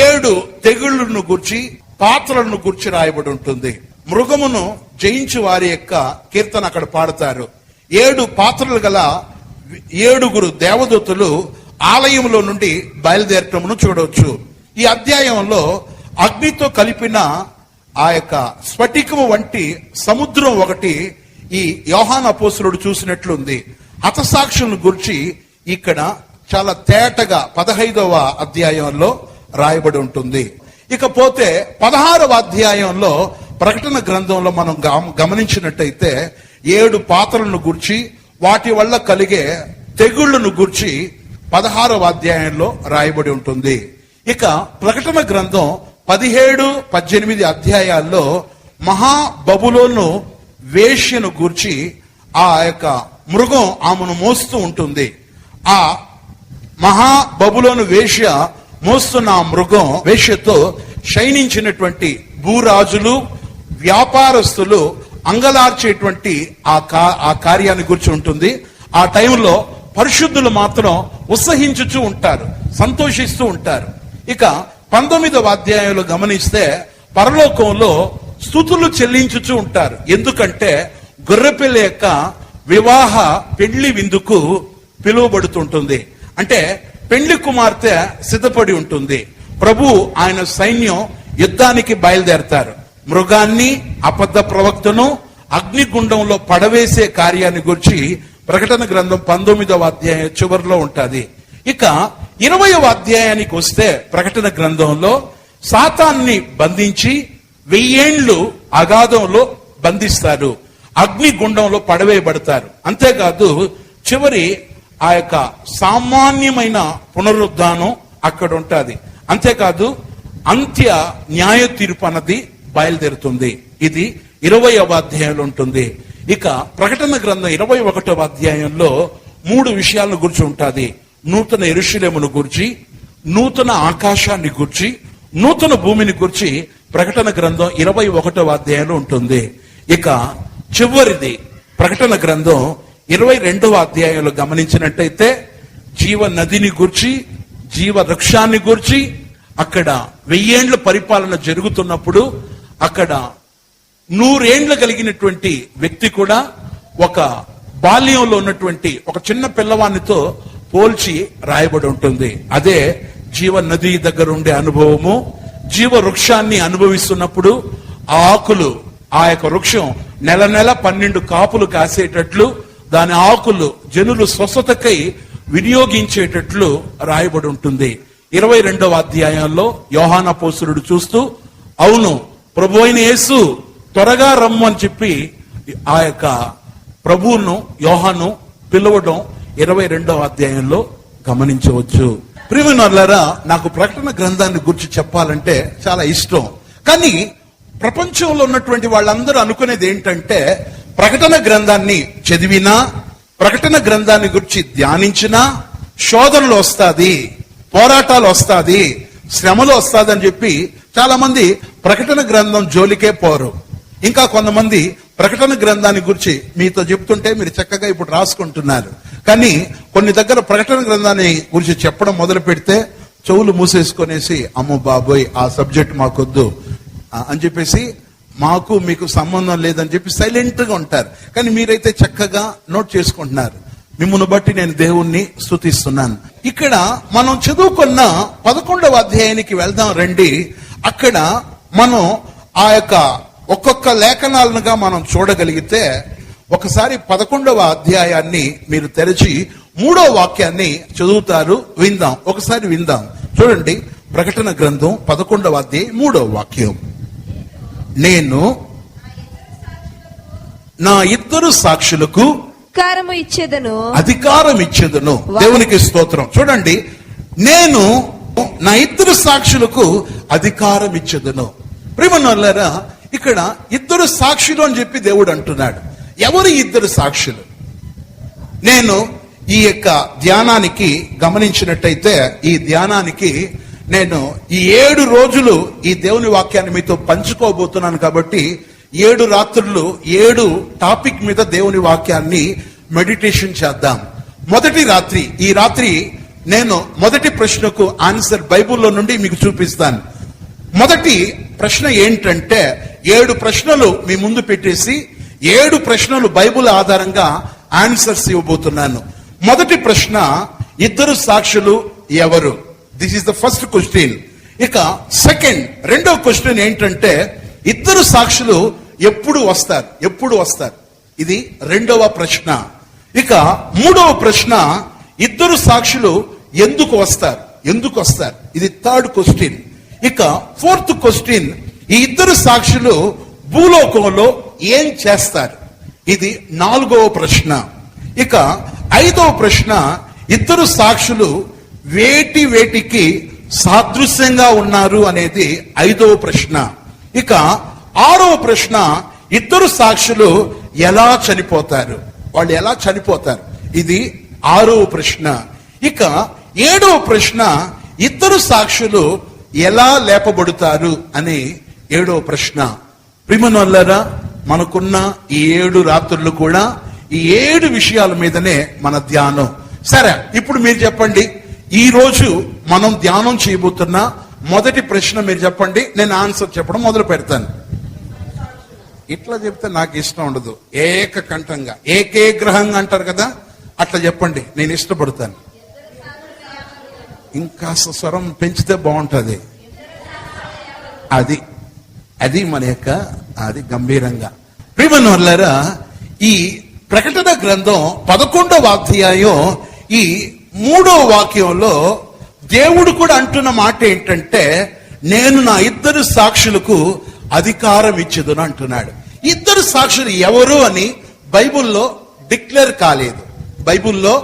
7 తెగుళ్లను గురించి, పాత్రలను గురించి రాయబడి ఉంటుంది. మృగమును జయించు వారి యొక్క కీర్తన అక్కడ పాడతారు. 7 పాత్రలు గల 7 దేవదూతలు ఆలయంలో నుండి బయలుదేరటమును చూడవచ్చు. ఈ అధ్యాయంలో అగ్నితో కలిపిన ఆ యొక్క స్ఫటికము వంటి సముద్రం ఒకటి ఈ యోహాను అపోస్తలుడు చూసినట్లుంది. హతసాక్షులను గురించి ఇక్కడ చాలా తేటగా 15వ అధ్యాయంలో రాయబడి ఉంటుంది. ఇకపోతే 16వ అధ్యాయంలో ప్రకటన గ్రంథంలో మనం గమనించినట్టయితే 7 పాత్రలను గురించి, వాటి వల్ల కలిగే తెగుళ్లను గురించి 16వ అధ్యాయంలో రాయబడి ఉంటుంది. ఇక ప్రకటన గ్రంథం 17, 18 అధ్యాయాల్లో మహా బబులోను వేశ్యను గూర్చి ఆ యొక్క మృగం ఆమెను మోస్తూ ఉంటుంది. ఆ మహా బబులోను వేశ్య మోస్తున్న ఆ మృగం వేశ్యతో శయనించినటువంటి భూరాజులు, వ్యాపారస్తులు అంగలార్చేటువంటి ఆ కార్యాన్ని గురించి ఉంటుంది. ఆ టైంలో పరిశుద్ధులు మాత్రం ఉత్సహించుచూ ఉంటారు, సంతోషిస్తూ ఉంటారు. ఇక 19వ అధ్యాయంలో గమనిస్తే పరలోకంలో స్తుతులు చెల్లించుచూ ఉంటారు. ఎందుకంటే గొర్రెపిల్ల యొక్క వివాహ పెళ్లి విందుకు పిలువబడుతుంటుంది. అంటే పెళ్లి కుమార్తె సిద్ధపడి ఉంటుంది. ప్రభు ఆయన సైన్యం యుద్ధానికి బయలుదేరతారు. మృగాన్ని, అబద్ధ ప్రవక్తను అగ్నిగుండంలో పడవేసే కార్యాన్ని గురించి ప్రకటన గ్రంథం 19వ అధ్యాయం చివరిలో ఉంటుంది. ఇక 20వ అధ్యాయానికి వస్తే ప్రకటన గ్రంథంలో సాతాన్ని బంధించి 1000 ఏండ్లు అగాధంలో బంధిస్తారు, అగ్నిగుండంలో పడవేయబడతారు. అంతేకాదు చివరి ఆ యొక్క సామాన్యమైన పునరుద్ధానం అక్కడ ఉంటుంది. అంతేకాదు అంత్య న్యాయ తీర్పు అన్నది బయలుదేరుతుంది. ఇది 20వ అధ్యాయంలో ఉంటుంది. ఇక ప్రకటన గ్రంథం 21వ అధ్యాయంలో 3 విషయాలను గురించి ఉంటుంది. నూతన యెరూషలేమును గురించి, నూతన ఆకాశాన్ని గురించి, నూతన భూమిని గురించి ప్రకటన గ్రంథం 21వ అధ్యాయంలో ఉంటుంది. ఇక చివరిది ప్రకటన గ్రంథం 22వ అధ్యాయంలో గమనించినట్టయితే జీవ నదిని గురించి, జీవ వృక్షాన్ని గురించి, అక్కడ 1000 ఏండ్ల పరిపాలన జరుగుతున్నప్పుడు అక్కడ 100 ఏండ్లు కలిగినటువంటి వ్యక్తి కూడా ఒక బాల్యంలో ఉన్నటువంటి ఒక చిన్న పిల్లవానితో పోల్చి రాయబడి ఉంటుంది. అదే జీవ నది దగ్గర ఉండే అనుభవము. జీవ వృక్షాన్ని అనుభవిస్తున్నప్పుడు ఆ ఆకులు, ఆ యొక్క వృక్షం నెల నెల 12 కాపులు కాసేటట్లు, దాని ఆకులు జనులు స్వస్థతకై వినియోగించేటట్లు రాయబడి ఉంటుంది. 22వ అధ్యాయంలో యోహాను అపోస్తలుడు చూస్తూ, అవును ప్రభు అయిన యేసు త్వరగా రమ్ము అని చెప్పి ఆ యొక్క ప్రభువును యోహాను పిలవడం 22వ అధ్యాయంలో గమనించవచ్చు. ప్రియమైనవారులారా, నాకు ప్రకటన గ్రంథాన్ని గురించి చెప్పాలంటే చాలా ఇష్టం. కానీ ప్రపంచంలో ఉన్నటువంటి వాళ్ళందరూ అనుకునేది ఏంటంటే ప్రకటన గ్రంథాన్ని చదివినా, ప్రకటన గ్రంథాన్ని గురించి ధ్యానించినా శోధనలు వస్తాది, పోరాటాలు వస్తాది, శ్రమలు వస్తాది అని చెప్పి చాలా మంది ప్రకటన గ్రంథం జోలికే పోరు. ఇంకా కొంతమంది ప్రకటన గ్రంథాన్ని గురించి మీతో చెప్తుంటే మీరు చక్కగా ఇప్పుడు రాసుకుంటున్నారు. కానీ కొన్ని దగ్గర ప్రకటన గ్రంథాన్ని గురించి చెప్పడం మొదలు పెడితే చెవులు మూసేసుకొనేసి అమ్మో బాబోయ్ ఆ సబ్జెక్ట్ మాకొద్దు అని చెప్పేసి, మాకు మీకు సంబంధం లేదని చెప్పి సైలెంట్ గా ఉంటారు. కానీ మీరైతే చక్కగా నోట్ చేసుకుంటున్నారు. మిమ్మల్ని బట్టి నేను దేవుణ్ణి స్తుతిస్తున్నాను. ఇక్కడ మనం చదువుకున్న 11వ అధ్యాయానికి వెళ్దాం రండి. అక్కడ మనం ఆ యొక్క ఒక్కొక్క లేఖనాలుగా మనం చూడగలిగితే, ఒకసారి 11వ అధ్యాయాన్ని మీరు తెరిచి 3వ వాక్యాన్ని చదువుతారు, విందాం. ఒకసారి విందాం. చూడండి, ప్రకటన గ్రంథం 11వ అధ్యాయం 3వ వాక్యం. నేను నా ఇద్దరు సాక్షులకు అధికారం ఇచ్చేదను. దేవునికి స్తోత్రం. చూడండి, నేను నా ఇద్దరు సాక్షులకు అధికారం ఇచ్చేదను. ప్రియమనులారా, ఇక్కడ ఇద్దరు సాక్షులు అని చెప్పి దేవుడు అంటున్నాడు. ఎవరు ఇద్దరు సాక్షులు? నేను ఈ యొక్క ధ్యానానికి గమనించినట్టయితే, ఈ ధ్యానానికి నేను ఈ 7 రోజులు ఈ దేవుని వాక్యాన్ని మీతో పంచుకోబోతున్నాను. కాబట్టి 7 రాత్రులు 7 టాపిక్ మీద దేవుని వాక్యాన్ని మెడిటేషన్ చేద్దాం. మొదటి రాత్రి, ఈ రాత్రి నేను మొదటి ప్రశ్నకు ఆన్సర్ బైబిల్లో నుండి మీకు చూపిస్తాను. మొదటి ప్రశ్న ఏంటంటే, 7 ప్రశ్నలు మీ ముందు పెట్టేసి 7 ప్రశ్నలు బైబిల్ ఆధారంగా ఆన్సర్స్ ఇవ్వబోతున్నాను. మొదటి ప్రశ్న, ఇద్దరు సాక్షులు ఎవరు? This is the first question. ఇక రెండవ క్వశ్చన్ ఏంటంటే, ఇద్దరు సాక్షులు ఎప్పుడు వస్తారు? ఎప్పుడు వస్తారు? ఇది రెండవ ప్రశ్న. ఇక మూడవ ప్రశ్న, ఇద్దరు సాక్షులు ఎందుకు వస్తారు? ఎందుకు వస్తారు? ఇది థర్డ్ క్వశ్చన్. ఇక ఫోర్త్ క్వశ్చన్, ఈ ఇద్దరు సాక్షులు భూలోకంలో ఏం చేస్తారు? ఇది 4వ ప్రశ్న. ఇక 5వ ప్రశ్న, ఇద్దరు సాక్షులు వేటికి సాదృశ్యంగా ఉన్నారు అనేది 5వ ప్రశ్న. ఇక 6వ ప్రశ్న, ఇద్దరు సాక్షులు ఎలా చనిపోతారు? వాళ్ళు ఎలా చనిపోతారు? ఇది 6వ ప్రశ్న. ఇక 7వ ప్రశ్న, ఇద్దరు సాక్షులు ఎలా లేపబడతారు అని 7వ ప్రశ్న. ప్రియమనులారా, మనకున్న ఈ 7 రాత్రులు కూడా ఈ 7 విషయాల మీదనే మన ధ్యానం. సరే, ఇప్పుడు మీరు చెప్పండి, ఈ రోజు మనం ధ్యానం చేయబోతున్న మొదటి ప్రశ్న మీరు చెప్పండి, నేను ఆన్సర్ చెప్పడం మొదలు పెడతాను. ఇట్లా చెప్తే నాకు ఇష్టం ఉండదు. ఏకకంఠంగా, ఏకేగ్రహంగా అంటారు కదా, అట్లా చెప్పండి, నేను ఇష్టపడతాను. ఇంకా స్వరం పెంచితే బాగుంటుంది. అది మన యొక్క అది గంభీరంగా. ప్రియమనులారా, ఈ ప్రకటన గ్రంథం 11వ అధ్యాయం ఈ 3వ వాక్యంలో దేవుడు కూడా అంటున్న మాట ఏంటంటే, నేను నా ఇద్దరు సాక్షులకు అధికారం ఇచ్చేదను అంటున్నాడు. ఇద్దరు సాక్షులు ఎవరు అని బైబిల్లో డిక్లేర్ కాలేదు, బైబిల్లో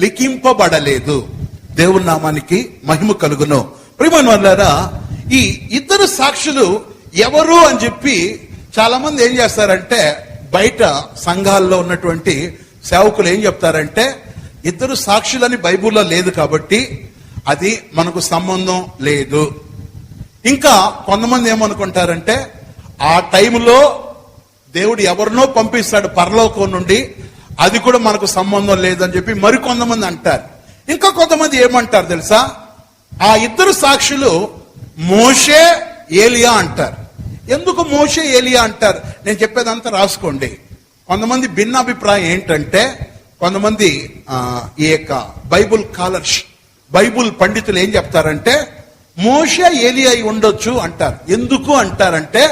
లిఖింపబడలేదు. దేవుని నామానికి మహిమ కలుగును. ప్రియమనులారా, ఈ ఇద్దరు సాక్షులు ఎవరు అని చెప్పి చాలా మంది ఏం చేస్తారంటే, బయట సంఘాల్లో ఉన్నటువంటి సేవకులు ఏం చెప్తారంటే, ఇద్దరు సాక్షులని బైబిల్లో లేదు కాబట్టి అది మనకు సంబంధం లేదు. ఇంకా కొంతమంది ఏమనుకుంటారంటే, ఆ టైంలో దేవుడు ఎవరినో పంపిస్తాడు పరలోకం నుండి, అది కూడా మనకు సంబంధం లేదని చెప్పి మరికొంతమంది అంటారు. ఇంకా కొంతమంది ఏమంటారు తెలుసా, ఆ ఇద్దరు సాక్షులు మోషే ఏలియా అంటారు. ఎందుకు మోషే ఏలియా అంటారు? నేను చెప్పేదంతా రాసుకోండి. కొంతమంది భిన్న అభిప్రాయం ఏంటంటే, కొంతమంది ఈ యొక్క బైబుల్ స్కాలర్స్, బైబుల్ పండితులు ఏం చెప్తారంటే, మోషే ఏలియా అయి ఉండొచ్చు అంటారు. ఎందుకు అంటారంటే,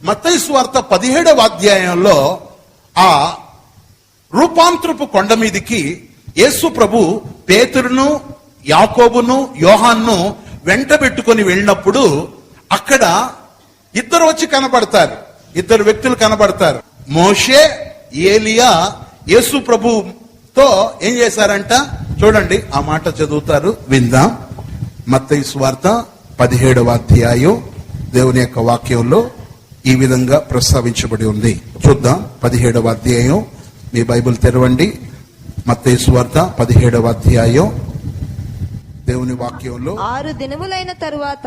మత్తయి సువార్త 17వ అధ్యాయంలో ఆ రూపాంతరపు కొండ మీదికి యేసు ప్రభు పేతురును, యాకోబును, యోహాన్ను వెంట పెట్టుకొని వెళ్ళినప్పుడు అక్కడ ఇద్దరు వచ్చి కనబడతారు, ఇద్దరు వ్యక్తులు కనబడతారు. మోషే ఏలియా యేసు ప్రభుతో ఏం చేశారంట? చూడండి, ఆ మాట చదువుతారు, విందాం. మత్తయి సువార్త 17వ అధ్యాయం దేవుని యొక్క వాక్యంలో ఈ విధంగా ప్రస్తావించబడి ఉంది. చూద్దాం 17వ అధ్యాయం. మీ బైబిల్ తెరవండి. మత్తయి సువార్త 17వ అధ్యాయం. దేవుని వాక్యంలో 6 దినములైన తరువాత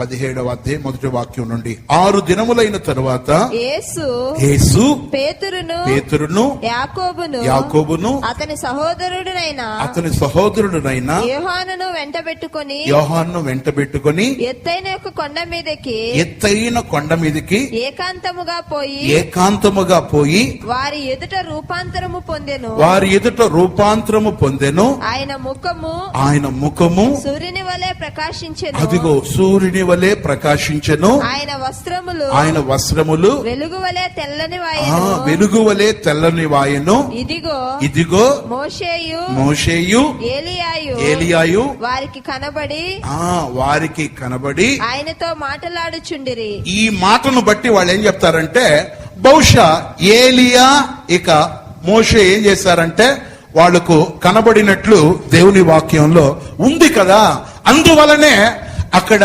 17వ అధ్యాయం మొదటి వాక్యం నుండి 6 దినములైన తరువాత యేసు పేతురును యాకోబును అతని సహోదరుడునైన యోహానును వెంటబెట్టుకొని ఎత్తైన కొండ మీదకి ఏకాంతముగా పోయి వారి ఎదుట రూపాంతరము పొందెను. ఆయన ముఖము సూర్యుని వలె ప్రకాశించెను. అదిగో సూర్యుని వలె ప్రకాశించెను. ఆయన వస్త్రములు వెలుగు వలె తెల్లని వాయెను. ఇదిగో మోషేయు ఏలియాయు వారికి కనబడి ఆయనతో మాట్లాడుచుండిరి. ఈ మాటను బట్టి వాళ్ళు ఏం చెప్తారంటే, బహుశా ఏలియా ఇక మోషే ఏం చేశారంటే వాళ్లకు కనబడినట్లు దేవుని వాక్యంలో ఉంది కదా, అందువలనే అక్కడ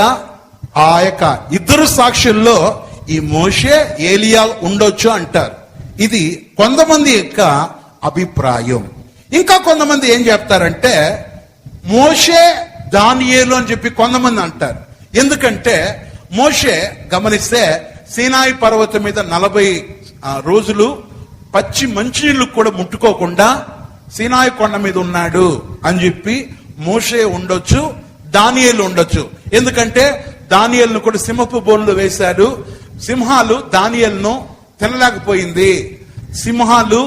ఆ యొక్క ఇద్దరు సాక్షుల్లో ఈ మోషే ఏలియా ఉండొచ్చు అంటారు. ఇది కొంతమంది యొక్క అభిప్రాయం. ఇంకా కొంతమంది ఏం చెప్తారంటే మోషే దానియేలు అని చెప్పి కొంతమంది అంటారు. ఎందుకంటే మోషే గమనిస్తే సీనాయి పర్వతం మీద 40 రోజులు పచ్చి మంచినీళ్లు కూడా ముట్టుకోకుండా సీనాయి కొండ మీద ఉన్నాడు అని చెప్పి మోషే ఉండొచ్చు, దానియేలు ఉండొచ్చు. ఎందుకంటే దానియేలును కూడా సింహపు బోన్లు వేశాడు. సింహాలు దానియేలును తినలేకపోయింది. సింహాలు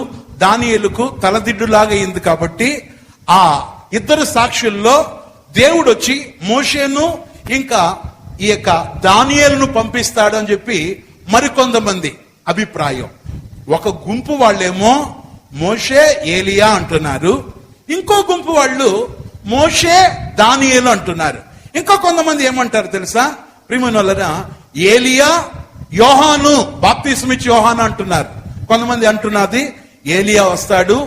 దానియేలుకు తలదిడ్డులాగా అయింది. కాబట్టి ఆ ఇద్దరు సాక్షుల్లో దేవుడు వచ్చి మోషేను ఇంకా ఈ యొక్క దానియేలును పంపిస్తాడు అని చెప్పి మరికొంతమంది అభిప్రాయం. ఒక గుంపు వాళ్ళేమో మోషే ఏలియా అంటున్నారు, ఇంకో గుంపు వాళ్ళు మోషే దానియేలు అంటున్నారు. ఇంకా కొంతమంది ఏమంటారు తెలుసా ప్రియమైనోళ్ళరా, ఏలియా యోహాను బాప్తిస్మిచ్చు యోహాను అంటున్నారు. కొంతమంది అంటున్నది ఏలియా వస్తాడు,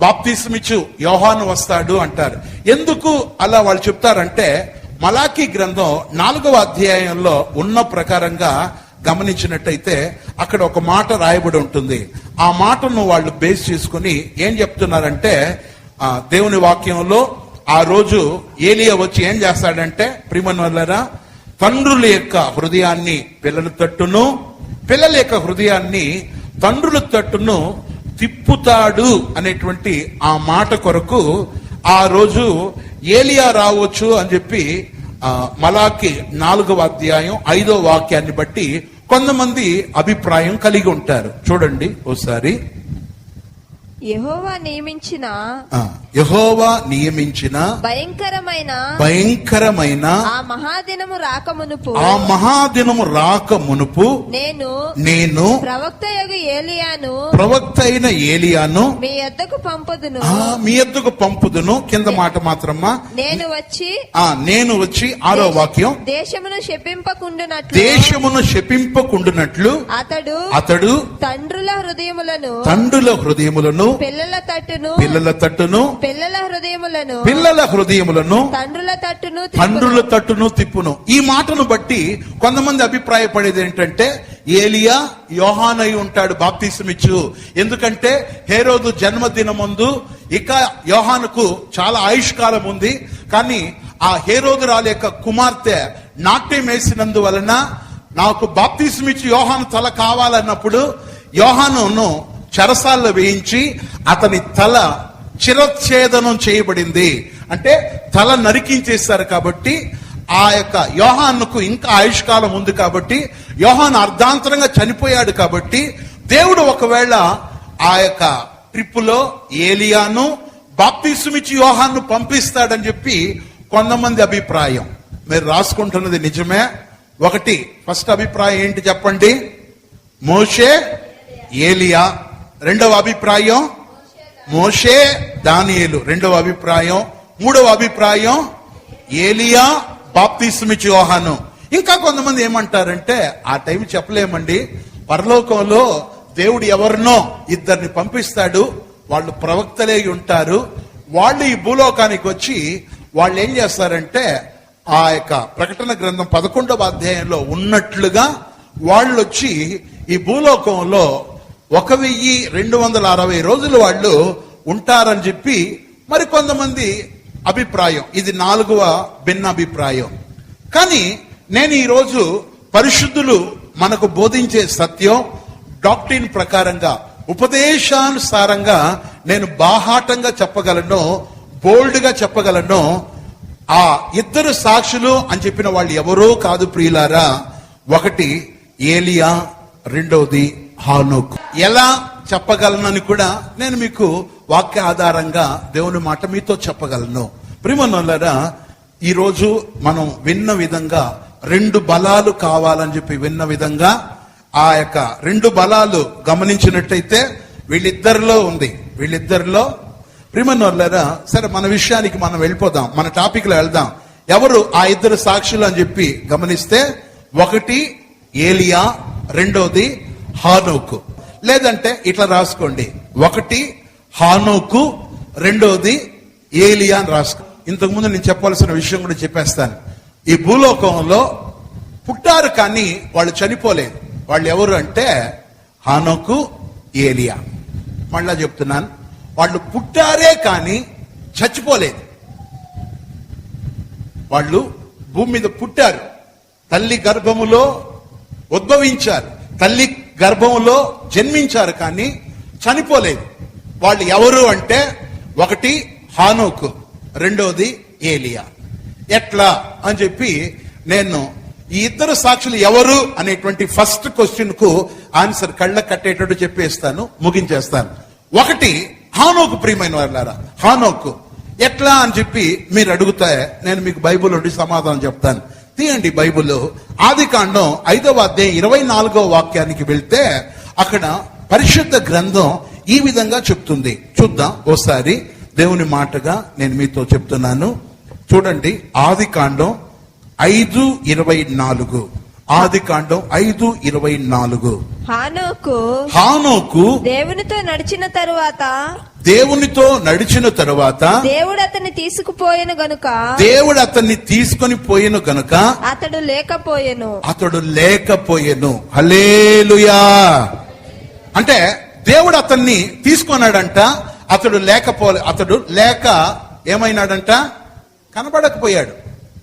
బాప్తిస్మిచ్చు యోహాను వస్తాడు అంటారు. ఎందుకు అలా వాళ్ళు చెప్తారంటే మలాకీ గ్రంథం 4వ అధ్యాయంలో ఉన్న ప్రకారంగా గమనించినట్టయితే అక్కడ ఒక మాట రాయబడి ఉంటుంది. ఆ మాటను వాళ్ళు బేస్ చేసుకుని ఏం చెప్తున్నారంటే దేవుని వాక్యంలో ఆ రోజు ఏలియా వచ్చి ఏం చేస్తాడంటే ప్రియమైనోళ్ళరా, తండ్రుల యొక్క హృదయాన్ని పిల్లల తట్టును, పిల్లల యొక్క హృదయాన్ని తండ్రుల తట్టును తిప్పుతాడు అనేటువంటి ఆ మాట కొరకు ఆ రోజు ఏలియా రావచ్చు అని చెప్పి మలాకి 4వ అధ్యాయం 5వ వాక్యాన్ని బట్టి కొంతమంది అభిప్రాయం కలిగి ఉంటారు. చూడండి ఒకసారి. యెహోవా నియమించిన భయంకరమైన ఆ మహాదినము రాకమునుపు నేను ప్రవక్త అయిన ఏలియాను మీ యొద్దకు పంపుదును. కింద మాట మాత్రమ్మా, నేను వచ్చి 6వ వాక్యం, దేశమును శపింపకుండునట్లు అతడు తండ్రుల హృదయములను పిల్లల తట్టును పిల్లల హృదయములను తండ్రుల తట్టును తిప్పును. ఈ మాటను బట్టి కొంతమంది అభిప్రాయపడేది ఏంటంటే ఏలియా యోహానై ఉంటాడు బాప్తిస్మిచ్చు. ఎందుకంటే హేరోదు జన్మదినం ముందు ఇక యోహానుకు చాలా ఆయుష్కాలం ఉంది. కానీ ఆ హేరోదురాలు యొక్క కుమార్తె నాట్యం వేసినందువలన నాకు బాప్తిస్మిచ్చు యోహాను తల కావాలన్నప్పుడు యోహానును చెరసాల్లో వేయించి అతని తల చిరచ్ఛేదనం చేయబడింది. అంటే తల నరికించేశారు. కాబట్టి ఆ యొక్క యోహానుకు ఇంకా ఆయుష్కాలం ఉంది. కాబట్టి యోహాను అర్ధాంతరంగా చనిపోయాడు. కాబట్టి దేవుడు ఒకవేళ ఆ యొక్క ట్రిప్పులో ఏలియాను బాప్తిస్మిచ్చు యోహాను పంపిస్తాడని చెప్పి కొంతమంది అభిప్రాయం. మీరు రాసుకుంటున్నది నిజమే. ఒకటి ఫస్ట్ అభిప్రాయం ఏంటి చెప్పండి? మోషే ఏలియా. రెండవ అభిప్రాయం మోషే దానియేలు. రెండవ అభిప్రాయం. మూడవ అభిప్రాయం ఏలియా బాప్తిస్మిచ్చు యోహాను. ఇంకా కొంతమంది ఏమంటారంటే ఆ టైం చెప్పలేమండి, పరలోకంలో దేవుడు ఎవరినో ఇద్దరిని పంపిస్తాడు, వాళ్ళు ప్రవక్తలే ఉంటారు. వాళ్ళు ఈ భూలోకానికి వచ్చి వాళ్ళు ఏం చేస్తారంటే ఆ యొక్క ప్రకటన గ్రంథం 11వ అధ్యాయంలో ఉన్నట్లుగా వాళ్ళు వచ్చి ఈ భూలోకంలో 1260 రోజులు వాళ్ళు ఉంటారని చెప్పి మరి కొంతమంది అభిప్రాయం. ఇది 4వ భిన్న అభిప్రాయం. కానీ నేను ఈరోజు పరిశుద్ధులు మనకు బోధించే సత్యం డాక్ట్రిన్ ప్రకారంగా ఉపదేశానుసారంగా నేను బాహాటంగా చెప్పగలను, బోల్డ్ గా చెప్పగలను. ఆ ఇద్దరు సాక్షులు అని చెప్పిన వాళ్ళు ఎవరో కాదు ప్రియులారా. ఒకటి ఏలియా, రెండవది హానోక్. ఎలా చెప్పగలనని కూడా నేను మీకు వాక్య ఆధారంగా దేవుని మాట మీతో చెప్పగలను. ప్రియమనులారా, ఈరోజు మనం విన్న విధంగా 2 బలాలు కావాలని చెప్పి విన్న విధంగా ఆ యొక్క 2 బలాలు గమనించినట్టయితే వీళ్ళిద్దరిలో ఉంది. వీళ్ళిద్దరిలో ప్రియమనులారా, సరే మన విషయానికి మనం వెళ్ళిపోదాం, మన టాపిక్ లో వెళ్దాం. ఎవరు ఆ ఇద్దరు సాక్షులు అని చెప్పి గమనిస్తే ఒకటి ఏలియా, రెండోది హానోకు. లేదంటే ఇట్లా రాసుకోండి, ఒకటి హానోకు, రెండోది ఏలియా అని రాసుకో. ఇంతకు ముందు నేను చెప్పాల్సిన విషయం కూడా చెప్పేస్తాను. ఈ భూలోకంలో పుట్టారు కానీ వాళ్ళు చనిపోలేదు. వాళ్ళు ఎవరు అంటే హానోకు, ఏలియా. మళ్ళా చెప్తున్నాను, వాళ్ళు పుట్టారే కానీ చచ్చిపోలేదు. వాళ్ళు భూమి మీద పుట్టారు, తల్లి గర్భములో ఉద్భవించారు, తల్లి గర్భములో జన్మించారు కానీ చనిపోలేదు. వాళ్ళు ఎవరు అంటే ఒకటి హానోకు, రెండోది ఏలియా. ఎట్లా అని చెప్పి నేను ఈ ఇద్దరు సాక్షులు ఎవరు అనేటువంటి ఫస్ట్ క్వశ్చన్ కు ఆన్సర్ కళ్ళ కట్టేటట్టు చెప్పేస్తాను, ముగించేస్తాను. ఒకటి హానోకు. ప్రియమైన వాళ్ళారా, హానోకు ఎట్లా అని చెప్పి మీరు అడుగుతే నేను మీకు బైబిల్ నుండి సమాధానం చెప్తాను. తీయండి బైబిల్, ఆదికాండం 5వ అధ్యాయం 24వ వాక్యానికి వెళ్తే అక్కడ పరిశుద్ధ గ్రంథం ఈ విధంగా చెప్తుంది. చూద్దాం ఓసారి, దేవుని మాటగా నేను మీతో చెప్తున్నాను. చూడండి, ఆదికాండం 5:24. ఆదికాండం 5:24. హానోకు దేవునితో నడిచిన తరువాత దేవుడు అతన్ని తీసుకుపోయెను గనుక తీసుకొని పోయెను గనుక అతడు లేకపోయెను. హల్లెలూయా. అంటే దేవుడు అతన్ని తీసుకున్నాడంట, అతడు లేక ఏమైనాడంట, కనబడకపోయాడు.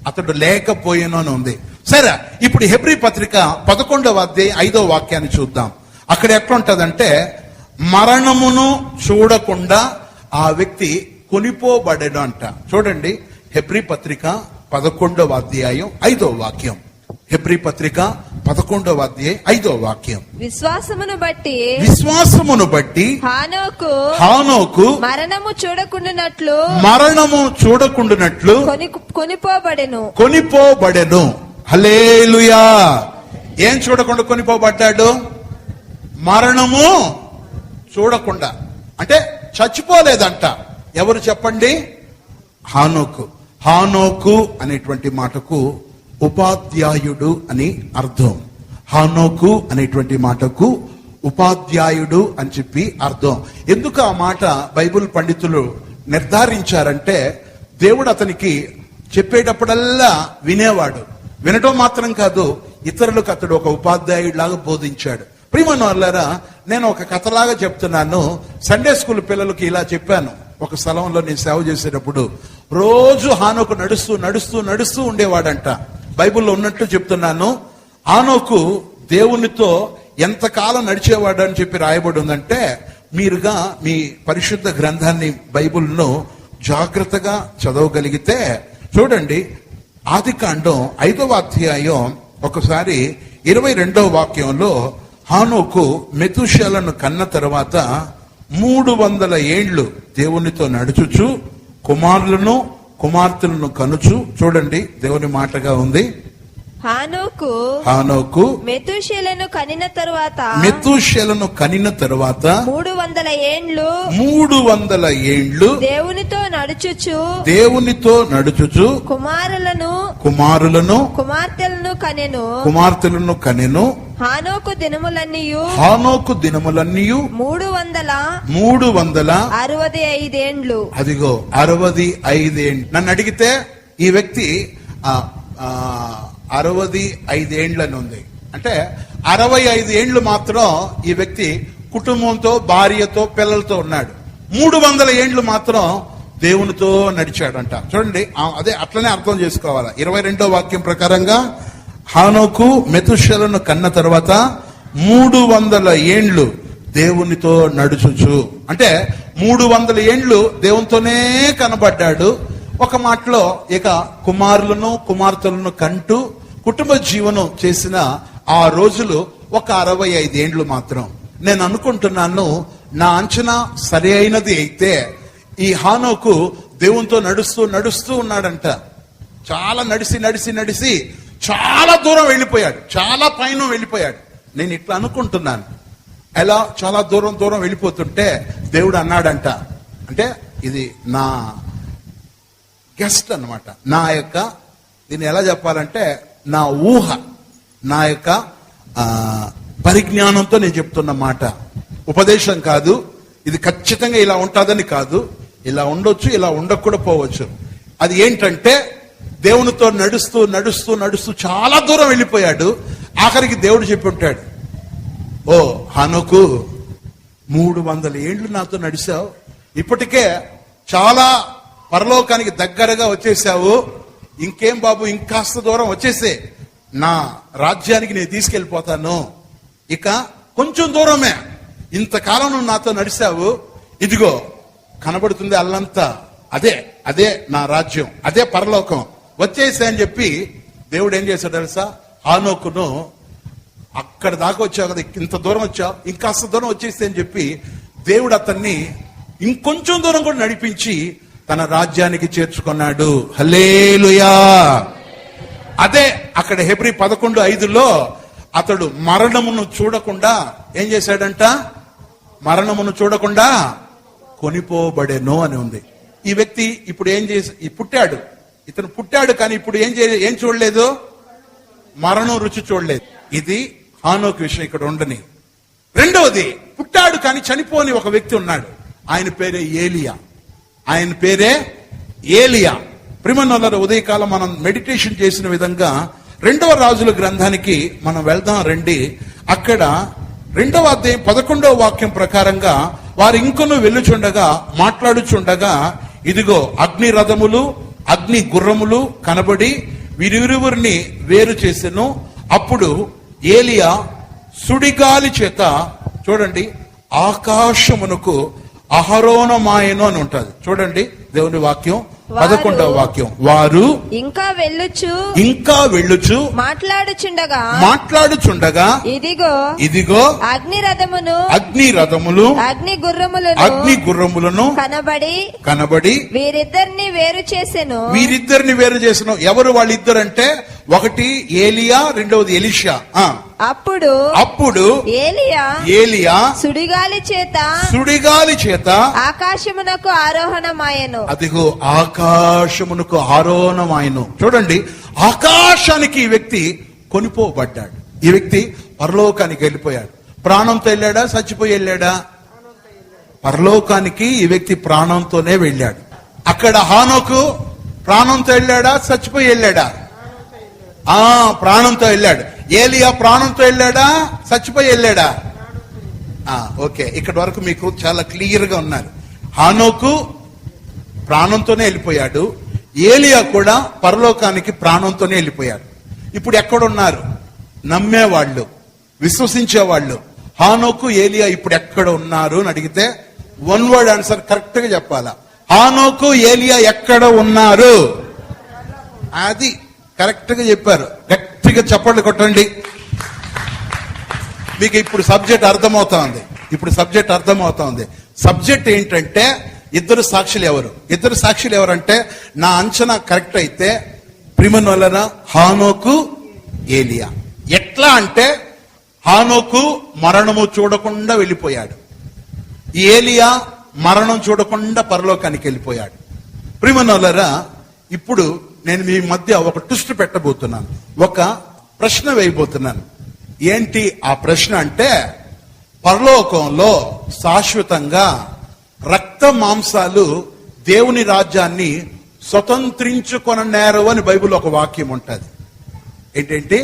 అతడు లేకపోయాను అని ఉంది. సరే, ఇప్పుడు హెబ్రీ పత్రిక 11వ అధ్యాయం 5వ వాక్యాన్ని చూద్దాం. అక్కడ ఎట్లుంటదంటే, మరణమును చూడకుండా ఆ వ్యక్తి కొనిపోబడెను అంట. చూడండి, హెబ్రీ పత్రిక 11వ అధ్యాయం 5వ వాక్యం. హెబ్రీ పత్రిక 11వ అధ్యాయం 5వ వాక్యం. విశ్వాసమును బట్టి హానోకు మరణము చూడకుండానట్లు కొనిపోబడెను. హల్లెలూయా. ఏం చూడకుండా కొనిపోబడ్డాడు? మరణము చూడకుండా. అంటే చచ్చిపోలేదంట. ఎవరు చెప్పండి? హానోకు. హానోకు అనేటువంటి మాటకు ఉపాధ్యాయుడు అని అర్థం. హానోకు అనేటువంటి మాటకు ఉపాధ్యాయుడు అని చెప్పి అర్థం. ఎందుకు ఆ మాట బైబిల్ పండితులు నిర్ధారించారంటే, దేవుడు అతనికి చెప్పేటప్పుడల్లా వినేవాడు. వినటం మాత్రం కాదు, ఇతరులకు అతడు ఒక ఉపాధ్యాయుడిలాగా బోధించాడు. ప్రియమైన వాళ్ళారా, నేను ఒక కథలాగా చెప్తున్నాను. సండే స్కూల్ పిల్లలకి ఇలా చెప్పాను. ఒక స్థలంలో నేను సేవ చేసేటప్పుడు రోజు హానోకు నడుస్తూ ఉండేవాడంట. బైబిల్లో ఉన్నట్టు చెప్తున్నాను. హానోకు దేవునితో ఎంతకాలం నడిచేవాడు అని చెప్పి రాయబడి ఉందంటే, మీరుగా మీ పరిశుద్ధ గ్రంథాన్ని బైబిల్ను జాగ్రత్తగా చదవగలిగితే చూడండి, ఆదికాండం 5వ అధ్యాయం ఒకసారి 22వ వాక్యంలో హానోకు మెతుషెలను కన్న తర్వాత 300 ఏండ్లు దేవునితో నడుచుచు కుమార్తెలను కనుచు. చూడండి, దేవుని మాటగా ఉంది. హానోకు మెతుషెలను కనిన తరువాత 300 ఏండ్లు దేవునితో నడుచుచు కుమారులను కుమార్తెలను కనెను. హానోకు దినములన్నీయు 365 ఏండ్లు. అదిగో 65 ఏండ్లు. నన్ను అడిగితే ఈ వ్యక్తి 65 ఏండ్లని ఉంది. అంటే 65 ఏండ్లు మాత్రం ఈ వ్యక్తి కుటుంబంతో, భార్యతో, పిల్లలతో ఉన్నాడు. 300 ఏండ్లు మాత్రం దేవునితో నడిచాడంట. చూడండి, అదే అట్లనే అర్థం చేసుకోవాలి. 22వ వాక్యం ప్రకారంగా హానోకు మెతుషెలను కన్న తర్వాత 300 ఏండ్లు దేవునితో నడుచుచు, అంటే 300 ఏండ్లు దేవునితోనే కనబడ్డాడు. ఒక మాటలో ఇక కుమారులను కుమార్తెలను కంటూ కుటుంబ జీవనం చేసిన ఆ రోజులు ఒక 65 ఏండ్లు మాత్రం. నేను అనుకుంటున్నాను, నా అంచనా సరి అయినది అయితే ఈ హానోకు దేవునితో నడుస్తూ ఉన్నాడంట. చాలా నడిచి చాలా దూరం వెళ్ళిపోయాడు, చాలా పైన వెళ్ళిపోయాడు. నేను ఇట్లా అనుకుంటున్నాను. ఎలా చాలా దూరం వెళ్ళిపోతుంటే దేవుడు అన్నాడంట, అంటే ఇది నా గెస్ట్ అన్నమాట, నా యొక్క, దీన్ని ఎలా చెప్పాలంటే నా ఊహ, నా యొక్క పరిజ్ఞానంతో నేను చెప్తున్న మాట, ఉపదేశం కాదు. ఇది ఖచ్చితంగా ఇలా ఉంటుందని కాదు, ఇలా ఉండొచ్చు, ఇలా ఉండకుండా పోవచ్చు. అది ఏంటంటే దేవునితో నడుస్తూ చాలా దూరం వెళ్ళిపోయాడు. ఆఖరికి దేవుడు చెప్పి ఉంటాడు, ఓ హానోకు 300 ఏండ్లు నాతో నడిచావు, ఇప్పటికే చాలా పరలోకానికి దగ్గరగా వచ్చేసావు. ఇంకేం బాబు, ఇంకాస్త దూరం వచ్చేసే, నా రాజ్యానికి నేను తీసుకెళ్ళిపోతాను. ఇక కొంచెం దూరమే, ఇంతకాలం నువ్వు నాతో నడిచావు, ఇదిగో కనబడుతుంది అల్లంతా, అదే నా రాజ్యం, అదే పరలోకం, వచ్చేసా అని చెప్పి దేవుడు ఏం చేశాడు తెలుసా? హానోకును అక్కడ దాకా వచ్చావు కదా, ఇంత దూరం వచ్చావు, ఇంకాస్త దూరం వచ్చేస్తే అని చెప్పి దేవుడు అతన్ని ఇంకొంచెం దూరం కూడా నడిపించి తన రాజ్యానికి చేర్చుకున్నాడు. హల్లెలూయా. అదే అక్కడ హెబ్రీ 11:5లో అతడు మరణమును చూడకుండా ఏం చేశాడంట? మరణమును చూడకుండా కొనిపోబడెను అని ఉంది. ఈ వ్యక్తి ఇప్పుడు ఏం చేసి పుట్టాడు, ఇతను పుట్టాడు, కానీ ఇప్పుడు ఏం చూడలేదు? మరణం రుచి చూడలేదు. ఇది హానోకు విషయం ఇక్కడ ఉండని. రెండవది, పుట్టాడు కానీ చనిపోని ఒక వ్యక్తి ఉన్నాడు. ఆయన పేరే ఏలియా. ప్రియమైనవారు, ఉదయకాలం మనం మెడిటేషన్ చేసిన విధంగా 2వ రాజుల గ్రంథానికి మనం వెళ్దాం రండి. అక్కడ 2వ అధ్యాయం 11వ వాక్యం ప్రకారంగా వారు ఇంకొను వెళ్ళుచుండగా, మాట్లాడుచుండగా, ఇదిగో అగ్ని రథములు, అగ్ని గుర్రములు కనబడి వీరిరువురిని వేరు చేసెను. అప్పుడు ఏలియా సుడిగాలి చేత, చూడండి, ఆకాశమునకు అహరోనమాయను అని ఉంటుంది. చూడండి దేవుని వాక్యం 11వ వాక్యం, వారు ఇంకా వెళ్ళుచు మాట్లాడుచుండగా ఇదిగో అగ్ని రథములు అగ్ని గుర్రములను కనబడి వీరిద్దరిని వేరు చేసెను. ఎవరు వాళ్ళిద్దరంటే, ఒకటి ఏలియా, రెండవది ఎలీషా. అప్పుడు ఏలియా సుడిగాలి చేత ఆకాశమునకు ఆరోహణమాయెను. అదిగో ఆకాశమునకు ఆరోహణమాయెను. చూడండి, ఆకాశానికి ఈ వ్యక్తి కొనిపోబడ్డాడు. ఈ వ్యక్తి పరలోకానికి వెళ్ళిపోయాడు. ప్రాణంతో వెళ్ళాడా, చచ్చిపోయి వెళ్ళాడా? పరలోకానికి ఈ వ్యక్తి ప్రాణంతోనే వెళ్ళాడు. అక్కడ హానోకు ప్రాణంతో వెళ్ళాడా, చచ్చిపోయి వెళ్ళాడా? ప్రాణంతో వెళ్ళాడు. ఏలియా ప్రాణంతో వెళ్ళాడా, చచ్చిపోయి వెళ్ళాడా? ఓకే, ఇక్కడి వరకు మీకు చాలా క్లియర్ గా ఉన్నారు. హానోకు ప్రాణంతోనే వెళ్ళిపోయాడు, ఏలియా కూడా పరలోకానికి ప్రాణంతోనే వెళ్ళిపోయాడు. ఇప్పుడు ఎక్కడున్నారు? నమ్మేవాళ్ళు, విశ్వసించేవాళ్ళు. హానోకు, ఏలియా ఇప్పుడు ఎక్కడ ఉన్నారు అని అడిగితే 1 వర్డ్ ఆన్సర్ కరెక్ట్ గా చెప్పాలా. హానోకు, ఏలియా ఎక్కడ ఉన్నారు? అది కరెక్ట్ గా చెప్పారు. గట్టిగా చప్పట్లు కొట్టండి. మీకు ఇప్పుడు సబ్జెక్ట్ అర్థమవుతోంది. సబ్జెక్ట్ ఏంటంటే, ఇద్దరు సాక్షులు ఎవరంటే, నా అంచనా కరెక్ట్ అయితే ప్రిమన్ వలన హానోకు, ఏలియా. ఎట్లా అంటే, హానోకు మరణము చూడకుండా వెళ్ళిపోయాడు, ఏలియా మరణం చూడకుండా పరలోకానికి వెళ్ళిపోయాడు. ప్రిమన్ వలన ఇప్పుడు నేను మీ మధ్య ఒక ట్విస్ట్ పెట్టబోతున్నాను, ఒక ప్రశ్న వేయబోతున్నాను. ఏంటి ఆ ప్రశ్న అంటే, పరలోకంలో శాశ్వతంగా రక్త మాంసాలు దేవుని రాజ్యాన్ని స్వతంత్రించుకొననేరు అని బైబిల్ ఒక వాక్యం ఉంటుంది. ఏంటంటే,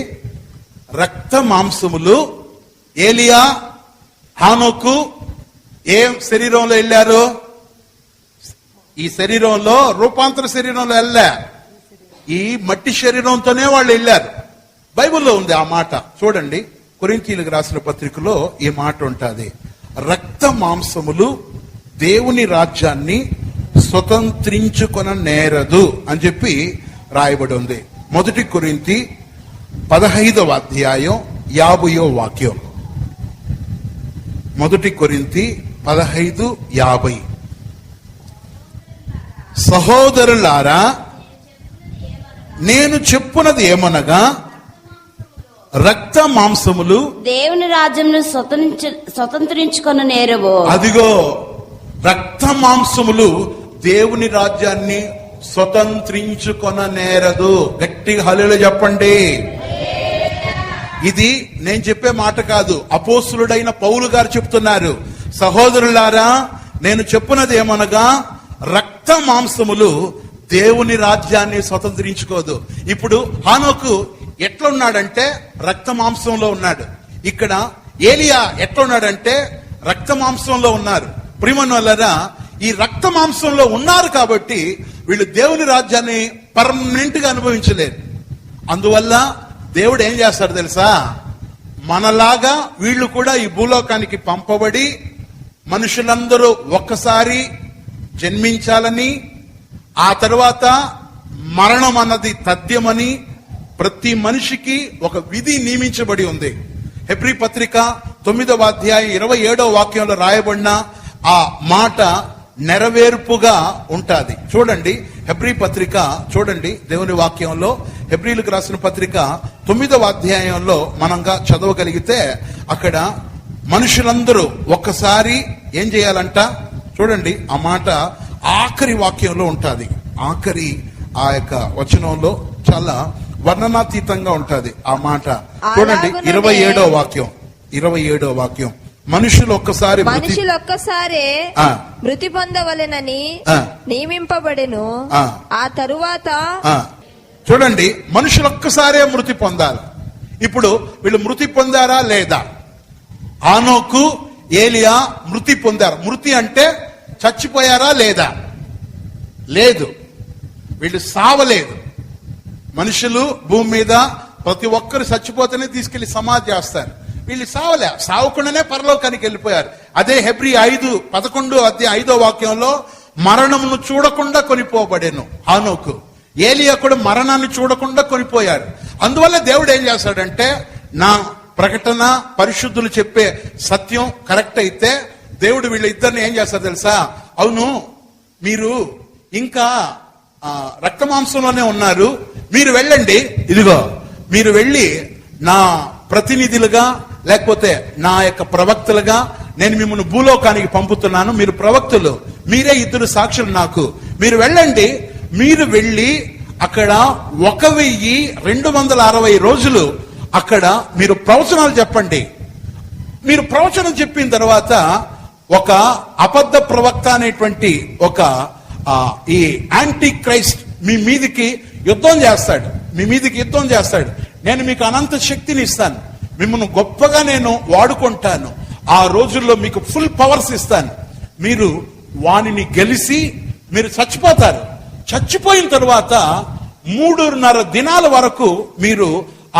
రక్త మాంసములు. ఏలియా, హానోకు ఏం శరీరంలో వెళ్ళారు? ఈ శరీరంలో, రూపాంతర శరీరంలో వెళ్ళా, ఈ మట్టి శరీరంతోనే వాళ్ళు వెళ్ళారు. బైబిల్లో ఉంది ఆ మాట. చూడండి, కొరింథీయులకు రాసిన పత్రికలో ఈ మాట ఉంటుంది. రక్త మాంసములు దేవుని రాజ్యాన్ని స్వతంత్రించుకొన నేరదు అని చెప్పి రాయబడి ఉంది. 1 కొరింథీ 15వ అధ్యాయం 50వ వాక్యం. 1 కొరింథీ 15:50. సహోదరులారా, నేను చెప్పున్నది ఏమనగా, రక్త మాంసములు దేవుని రాజ్యంను స్వతంత్రించుకొన నేరవు. అదిగో, రక్త మాంసములు దేవుని రాజ్యాన్ని స్వతంత్రించుకొన నేరదు. గట్టిగా హల్లెలూయా చెప్పండి. ఇది నేను చెప్పే మాట కాదు, అపోస్తులుడైన పౌలు గారు చెప్తున్నారు. సహోదరులారా, నేను చెప్పున్నది ఏమనగా, రక్త మాంసములు దేవుని రాజ్యాన్ని స్వతంత్రించుకోదు. ఇప్పుడు హానోకు ఎట్లా ఉన్నాడంటే రక్త మాంసంలో ఉన్నాడు. ఇక్కడ ఏలియా ఎట్లా ఉన్నాడంటే రక్త మాంసంలో ఉన్నారు. ప్రియమనులారా, ఈ రక్త మాంసంలో ఉన్నారు కాబట్టి వీళ్ళు దేవుని రాజ్యాన్ని పర్మనెంట్ గా అనుభవించలేరు. అందువల్ల దేవుడు ఏం చేస్తాడు తెలుసా? మనలాగా వీళ్ళు కూడా ఈ భూలోకానికి పంపబడి మనుషులందరూ ఒక్కసారి జన్మించాలని, ఆ తర్వాత మరణం అన్నది తథ్యమని ప్రతి మనిషికి ఒక విధి నియమించబడి ఉంది. హెబ్రీ పత్రిక 9వ అధ్యాయం 27వ వాక్యంలో రాయబడిన ఆ మాట నెరవేర్పుగా ఉంటాది. చూడండి, హెబ్రీ పత్రిక చూడండి, దేవుని వాక్యంలో హెబ్రీలకు రాసిన పత్రిక 9వ అధ్యాయంలో మనంగా చదవగలిగితే అక్కడ మనుషులందరూ ఒక్కసారి ఏం చేయాలంట? చూడండి, ఆ మాట ఆఖరి వాక్యంలో ఉంటుంది. ఆఖరి ఆ యొక్క వచనంలో చాలా వర్ణనాతీతంగా ఉంటది ఆ మాట. చూడండి, 27వ వాక్యం. 27వ వాక్యం. మనుషులు ఒక్కసారి మృతి పొందవలెనని నియమింపబడెను. ఆ తరువాత చూడండి, మనుషులు ఒక్కసారే మృతి పొందాలి. ఇప్పుడు వీళ్ళు మృతి పొందారా లేదా? హానోకు, ఏలియా మృతి పొందారు. మృతి అంటే చచ్చిపోయారా లేదా? లేదు, వీళ్ళు సావలేదు. మనుషులు భూమి మీద ప్రతి ఒక్కరు చచ్చిపోతేనే తీసుకెళ్లి సమాధి చేస్తారు. వీళ్ళు సావలే, సావకుండానే పరలోకానికి వెళ్ళిపోయారు. అదే హెబ్రీ 5:11 అధ్యాయం 5వ వాక్యంలో మరణమును చూడకుండా కొనిపోబడెను హానోకు. ఏలియా కూడా మరణాన్ని చూడకుండా కొనిపోయారు. అందువల్ల దేవుడు ఏం చేస్తాడంటే, నా ప్రకటన పరిశుద్ధులు చెప్పే సత్యం కరెక్ట్ అయితే దేవుడు వీళ్ళ ఇద్దరిని ఏం చేస్తారు తెలుసా? అవును, మీరు ఇంకా రక్త మాంసంలోనే ఉన్నారు, మీరు వెళ్ళండి, ఇదిగో మీరు వెళ్ళి నా ప్రతినిధులుగా లేకపోతే నా యొక్క ప్రవక్తలుగా నేను మిమ్మల్ని భూలోకానికి పంపుతున్నాను. మీరు ప్రవక్తలు, మీరే ఇద్దరు సాక్షులు నాకు. మీరు వెళ్ళండి, మీరు వెళ్ళి అక్కడ 1260 రోజులు అక్కడ మీరు ప్రవచనాలు చెప్పండి. మీరు ప్రవచనం చెప్పిన తర్వాత ఒక అబద్ధ ప్రవక్త అనేటువంటి ఒక ఈ యాంటీ క్రైస్ట్ మీ మీదికి యుద్ధం చేస్తాడు. మీ మీదికి యుద్ధం చేస్తాడు. నేను మీకు అనంత శక్తిని ఇస్తాను, మిమ్మల్ని గొప్పగా నేను వాడుకుంటాను, ఆ రోజుల్లో మీకు ఫుల్ పవర్స్ ఇస్తాను. మీరు వానిని గెలిచి మీరు చచ్చిపోతారు. చచ్చిపోయిన తర్వాత 3.5 దినాల వరకు మీరు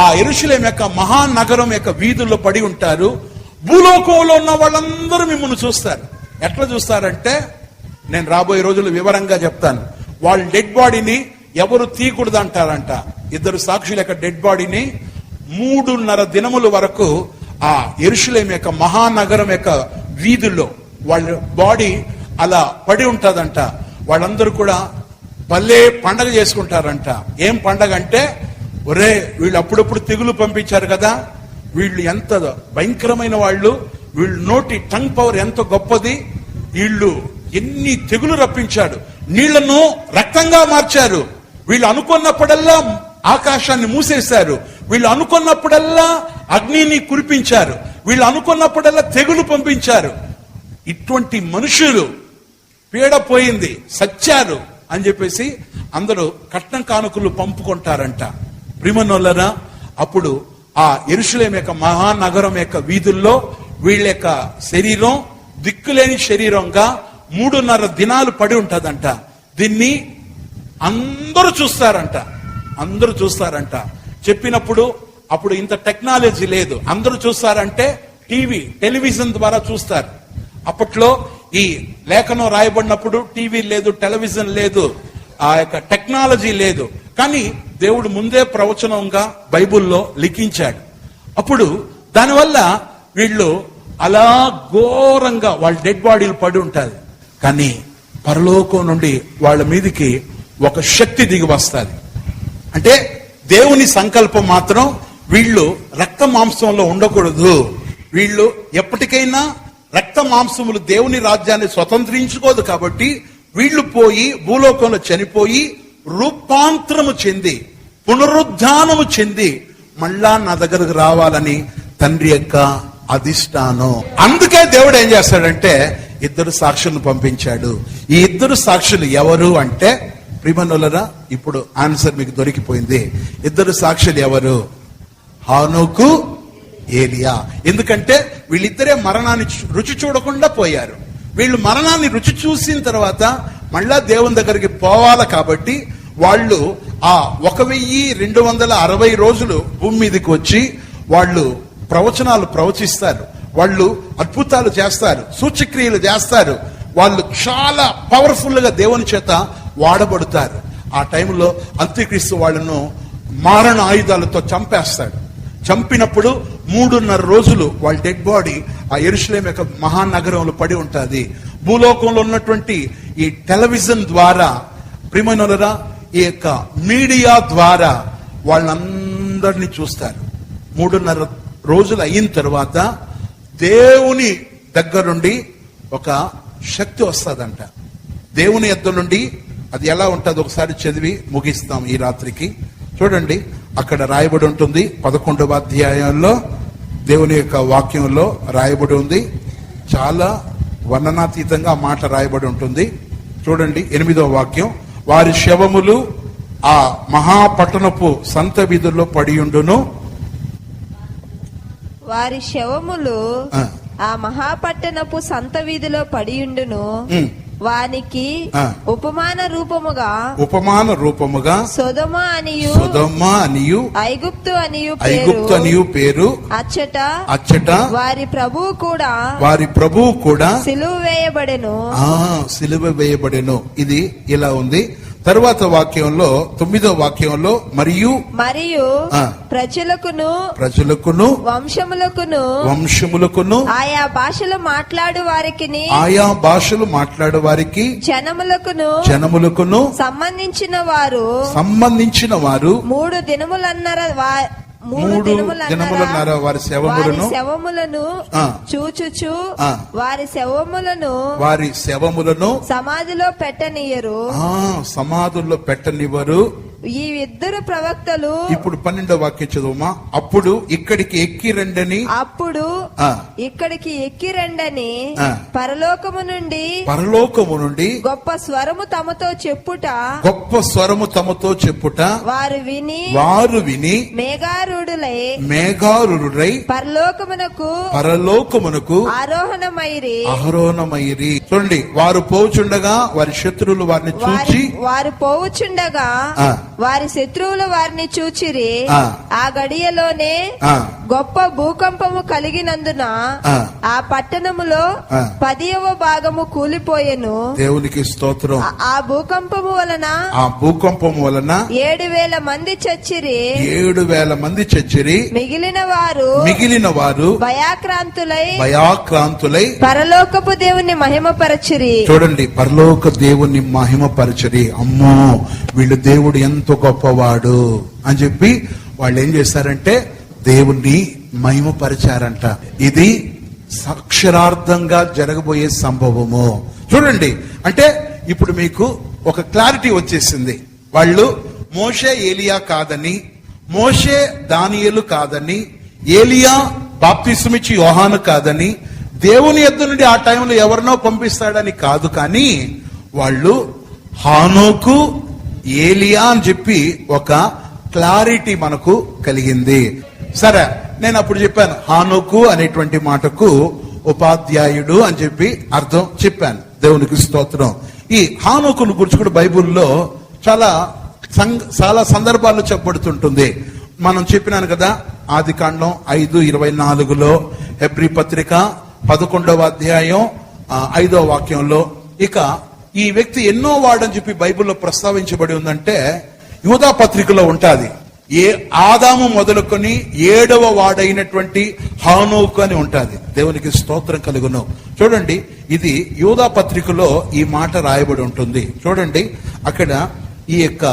ఆ యెరూషలేము యొక్క మహానగరం యొక్క వీధుల్లో పడి ఉంటారు. భూలోకంలో ఉన్న వాళ్ళందరూ మిమ్మల్ని చూస్తారు. ఎట్లా చూస్తారంటే, నేను రాబోయే రోజులు వివరంగా చెప్తాను. వాళ్ళ డెడ్ బాడీని ఎవరు తీయకూడదు అంటారంట. ఇద్దరు సాక్షుల యొక్క డెడ్ బాడీని 3.5 దినముల వరకు ఆ యెరూషలేము యొక్క మహానగరం యొక్క వీధుల్లో వాళ్ళ బాడీ అలా పడి ఉంటదంట. వాళ్ళందరూ కూడా భలే పండగ చేసుకుంటారంట. ఏం పండగ అంటే, ఒరే వీళ్ళు అప్పుడప్పుడు తెగులు పంపించారు కదా, వీళ్ళు ఎంత భయంకరమైన వాళ్ళు, వీళ్ళు నోటి టంగ్ పవర్ ఎంత గొప్పది, వీళ్ళు ఎన్ని తెగులు రప్పించాడు, నీళ్లను రక్తంగా మార్చారు, వీళ్ళు అనుకున్నప్పుడల్లా ఆకాశాన్ని మూసేశారు, వీళ్ళు అనుకున్నప్పుడల్లా అగ్నిని కురిపించారు, వీళ్ళు అనుకున్నప్పుడల్లా తెగులు పంపించారు. ఇటువంటి మనుషులు పీడ పోయింది, సచ్చారు అని చెప్పేసి అందరూ కట్నం కానుకలు పంపుకుంటారంట. ప్రియమనోళ్ళరా, అప్పుడు ఆ యెరూషలేము యొక్క మహానగరం యొక్క వీధుల్లో వీళ్ళ యొక్క శరీరం దిక్కులేని శరీరంగా 3.5 దినాలు పడి ఉంటదంట. దీన్ని అందరూ చూస్తారంట. చెప్పినప్పుడు అప్పుడు ఇంత టెక్నాలజీ లేదు. అందరూ చూస్తారంటే టెలివిజన్ ద్వారా చూస్తారు. అప్పట్లో ఈ లేఖనం రాయబడినప్పుడు టీవీ లేదు, టెలివిజన్ లేదు, ఆ యొక్క టెక్నాలజీ లేదు. కానీ దేవుడు ముందే ప్రవచనంగా బైబిల్లో లిఖించాడు. అప్పుడు దానివల్ల వీళ్ళు అలా ఘోరంగా వాళ్ళ డెడ్ బాడీలు పడి ఉంటారు. కానీ పరలోకం నుండి వాళ్ళ మీదకి ఒక శక్తి దిగి వస్తుంది. అంటే దేవుని సంకల్పం మాత్రం వీళ్ళు రక్త మాంసంలో ఉండకూడదు. వీళ్ళు ఎప్పటికైనా రక్త మాంసములు దేవుని రాజ్యాన్ని స్వతంత్రించుకోదు. కాబట్టి వీళ్ళు పోయి భూలోకంలో చనిపోయి రూపాంతరము చెంది పునరుద్ధానము చెంది మళ్ళా నా దగ్గరకు రావాలని తండ్రి యొక్క అధిష్టానం. అందుకే దేవుడు ఏం చేస్తాడంటే 2 సాక్షులను పంపించాడు. ఈ 2 సాక్షులు ఎవరు అంటే, ప్రియమనులరా, ఇప్పుడు ఆన్సర్ మీకు దొరికిపోయింది. 2 సాక్షులు ఎవరు? హానోకు, ఏలియా. ఎందుకంటే వీళ్ళిద్దరే మరణాన్ని రుచి చూడకుండా పోయారు. వీళ్ళు మరణాన్ని రుచి చూసిన తర్వాత మళ్ళా దేవుని దగ్గరికి పోవాలి. కాబట్టి వాళ్ళు ఆ 1260 రోజులు భూమి మీదకి వచ్చి వాళ్ళు ప్రవచనాలు ప్రవచిస్తారు, వాళ్ళు అద్భుతాలు చేస్తారు, సూచక్రియలు చేస్తారు. వాళ్ళు చాలా పవర్ఫుల్ గా దేవుని చేత వాడబడతారు. ఆ టైంలో అంత్యక్రీస్తు వాళ్ళను మారణ ఆయుధాలతో చంపేస్తాడు. చంపినప్పుడు 3.5 రోజులు వాళ్ళ డెడ్ బాడీ ఆ యెరూషలేము యొక్క మహానగరంలో పడి ఉంటుంది. భూలోకంలో ఉన్నటువంటి ఈ టెలివిజన్ ద్వారా, ప్రియమైనోరా, ఈ యొక్క మీడియా ద్వారా వాళ్ళందరినీ చూస్తారు. 3.5 రోజులు అయిన తర్వాత దేవుని దగ్గరుండి ఒక శక్తి వస్తుందంట. దేవుని యొద్ద నుండి అది ఎలా ఉంటుందో ఒకసారి చదివి ముగిస్తాం ఈ రాత్రికి. చూడండి, అక్కడ రాయబడి ఉంటుంది 11వ అధ్యాయంలో దేవుని యొక్క వాక్యంలో రాయబడి ఉంది. చాలా వర్ణనాతీతంగా ఆ మాట రాయబడి ఉంటుంది. చూడండి 8వ వాక్యం. వారి శవములు ఆ మహాపట్టణపు సంత వీధుల్లో పడియుండును. వారి శవములు ఆ మహాపట్టణపు సంత వీధిలో పడియుండును. వానికి ఉపమాన రూపముగా సొదొమ అనియు ఐగుప్తు అనియు పేరు అచ్చట వారి ప్రభువు కూడా సిలువ వేయబడెను. ఇది ఇలా ఉంది. తరువాత వాక్యంలో 9వ వాక్యంలో మరియు ప్రజలకును వంశములకును ఆయా భాషలు మాట్లాడు వారికి జనములకును సంబంధించిన వారు 3 దినములన్నర వారి శవములను చూచుచు వారి శవములను సమాధిలో పెట్టనివ్వరు. ఈ 2 ప్రవక్తలు. ఇప్పుడు 12వ వాక్యం చదువుమా. అప్పుడు ఇక్కడికి ఎక్కి రండని పరలోకము నుండి గొప్ప స్వరము తమతో చెప్పుట వారు విని మేఘారూఢులై పరలోకమునకు ఆరోహణమైరి. చూడండి, వారు పోవుచుండగా వారి శత్రువులు వారిని చూచిరి. ఆ గడియలోనే గొప్ప భూకంపము కలిగినందున ఆ పట్టణములో 10వ భాగము కూలిపోయెను. దేవునికి స్తోత్రం. ఆ భూకంపము వలన 7,000 మంది చచ్చిరి. మిగిలిన వారు భయాక్రాంతులై పరలోకపు దేవుని మహిమపరచిరి. చూడండి, పరలోక దేవుని మహిమపరచిరి. అమ్మో, వీళ్ళు దేవుడు ఎంతో గొప్పవాడు అని చెప్పి వాళ్ళు ఏం చేశారంటే దేవుణ్ణి మహిమపరిచారంట. ఇది సాక్షరార్థంగా జరగబోయే సంభవము. చూడండి, అంటే ఇప్పుడు మీకు ఒక క్లారిటీ వచ్చేసింది. వాళ్ళు మోషే ఏలియా కాదని, మోషే దానియేలు కాదని, ఏలియా బాప్తిస్మిచ్చి యోహాను కాదని, దేవుని యొద్ద నుండి ఆ టైంలో ఎవరినో పంపిస్తాడని కాదు. కానీ వాళ్ళు హానోకు, ఏలియా అని చెప్పి ఒక క్లారిటీ మనకు కలిగింది. సరే, నేను అప్పుడు చెప్పాను హానోకు అనేటువంటి మాటకు ఉపాధ్యాయుడు అని చెప్పి అర్థం చెప్పాను. దేవునికి స్తోత్రం. ఈ హానోకును గురించి కూడా బైబిల్లో చాలా సందర్భాల్లో చెప్పబడుతుంటుంది. మనం చెప్పినాను కదా, ఆదికాండం 5:24 హెబ్రీ పత్రిక 11వ అధ్యాయం 5వ వాక్యంలో. ఇక ఈ వ్యక్తి ఎన్నో వాడని చెప్పి బైబిల్లో ప్రస్తావించబడి ఉందంటే యూదా పత్రికలో ఉంటాది. ఆదాము మొదలుకొని 7వ వాడైనటువంటి హానోకు అని ఉంటాది. దేవునికి స్తోత్రం కలుగును. చూడండి, ఇది యూదా పత్రికలో ఈ మాట రాయబడి ఉంటుంది. చూడండి, అక్కడ ఈ యొక్క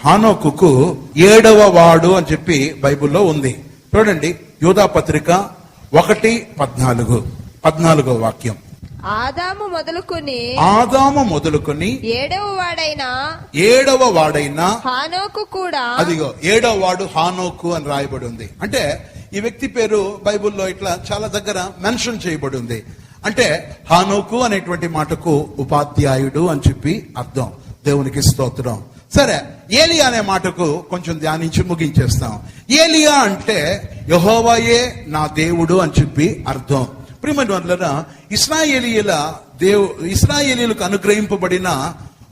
హానోకుకు 7వ వాడు అని చెప్పి బైబిల్లో ఉంది. చూడండి, యూదా పత్రిక 1:14 వాక్యం. ఆదాము మొదలుకొని 7వ వాడైన హానోకు కూడా, అదిగో 7వ వాడు హానోకు అని రాయబడి ఉంది. అంటే ఈ వ్యక్తి పేరు బైబిల్లో ఇట్లా చాలా దగ్గర మెన్షన్ చేయబడి ఉంది. అంటే హానోకు అనేటువంటి మాటకు ఉపాధ్యాయుడు అని చెప్పి అర్థం. దేవునికి స్తోత్రం. సరే, ఏలియా అనే మాటకు కొంచెం ధ్యానించి ముగించేస్తాం. ఏలియా అంటే యెహోవాయే నా దేవుడు అని చెప్పి అర్థం. ప్రియమైన వారలారా, ఇశ్రాయేలీయులకు అనుగ్రహింపబడిన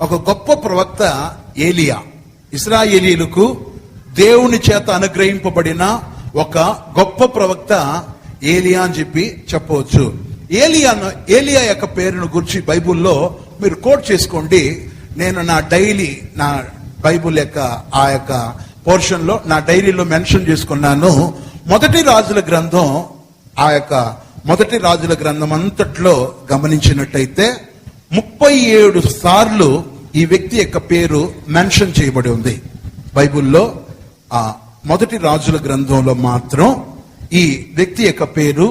ఒక గొప్ప ప్రవక్త ఏలియా. ఇశ్రాయేలీయులకు దేవుని చేత అనుగ్రహింపబడిన ఒక గొప్ప ప్రవక్త ఏలియా అని చెప్పి చెప్పవచ్చు. ఏలియా యొక్క పేరును గురించి బైబిల్లో మీరు కోట్ చేసుకోండి. నేను నా బైబిల్ యొక్క ఆ యొక్క పోర్షన్ లో నా డైరీలో మెన్షన్ చేసుకున్నాను. మొదటి రాజుల గ్రంథం అంతట్లో గమనించినట్టయితే 37 సార్లు ఈ వ్యక్తి యొక్క పేరు మెన్షన్ చేయబడి ఉంది బైబిల్లో. ఆ మొదటి రాజుల గ్రంథంలో మాత్రం ఈ వ్యక్తి యొక్క పేరు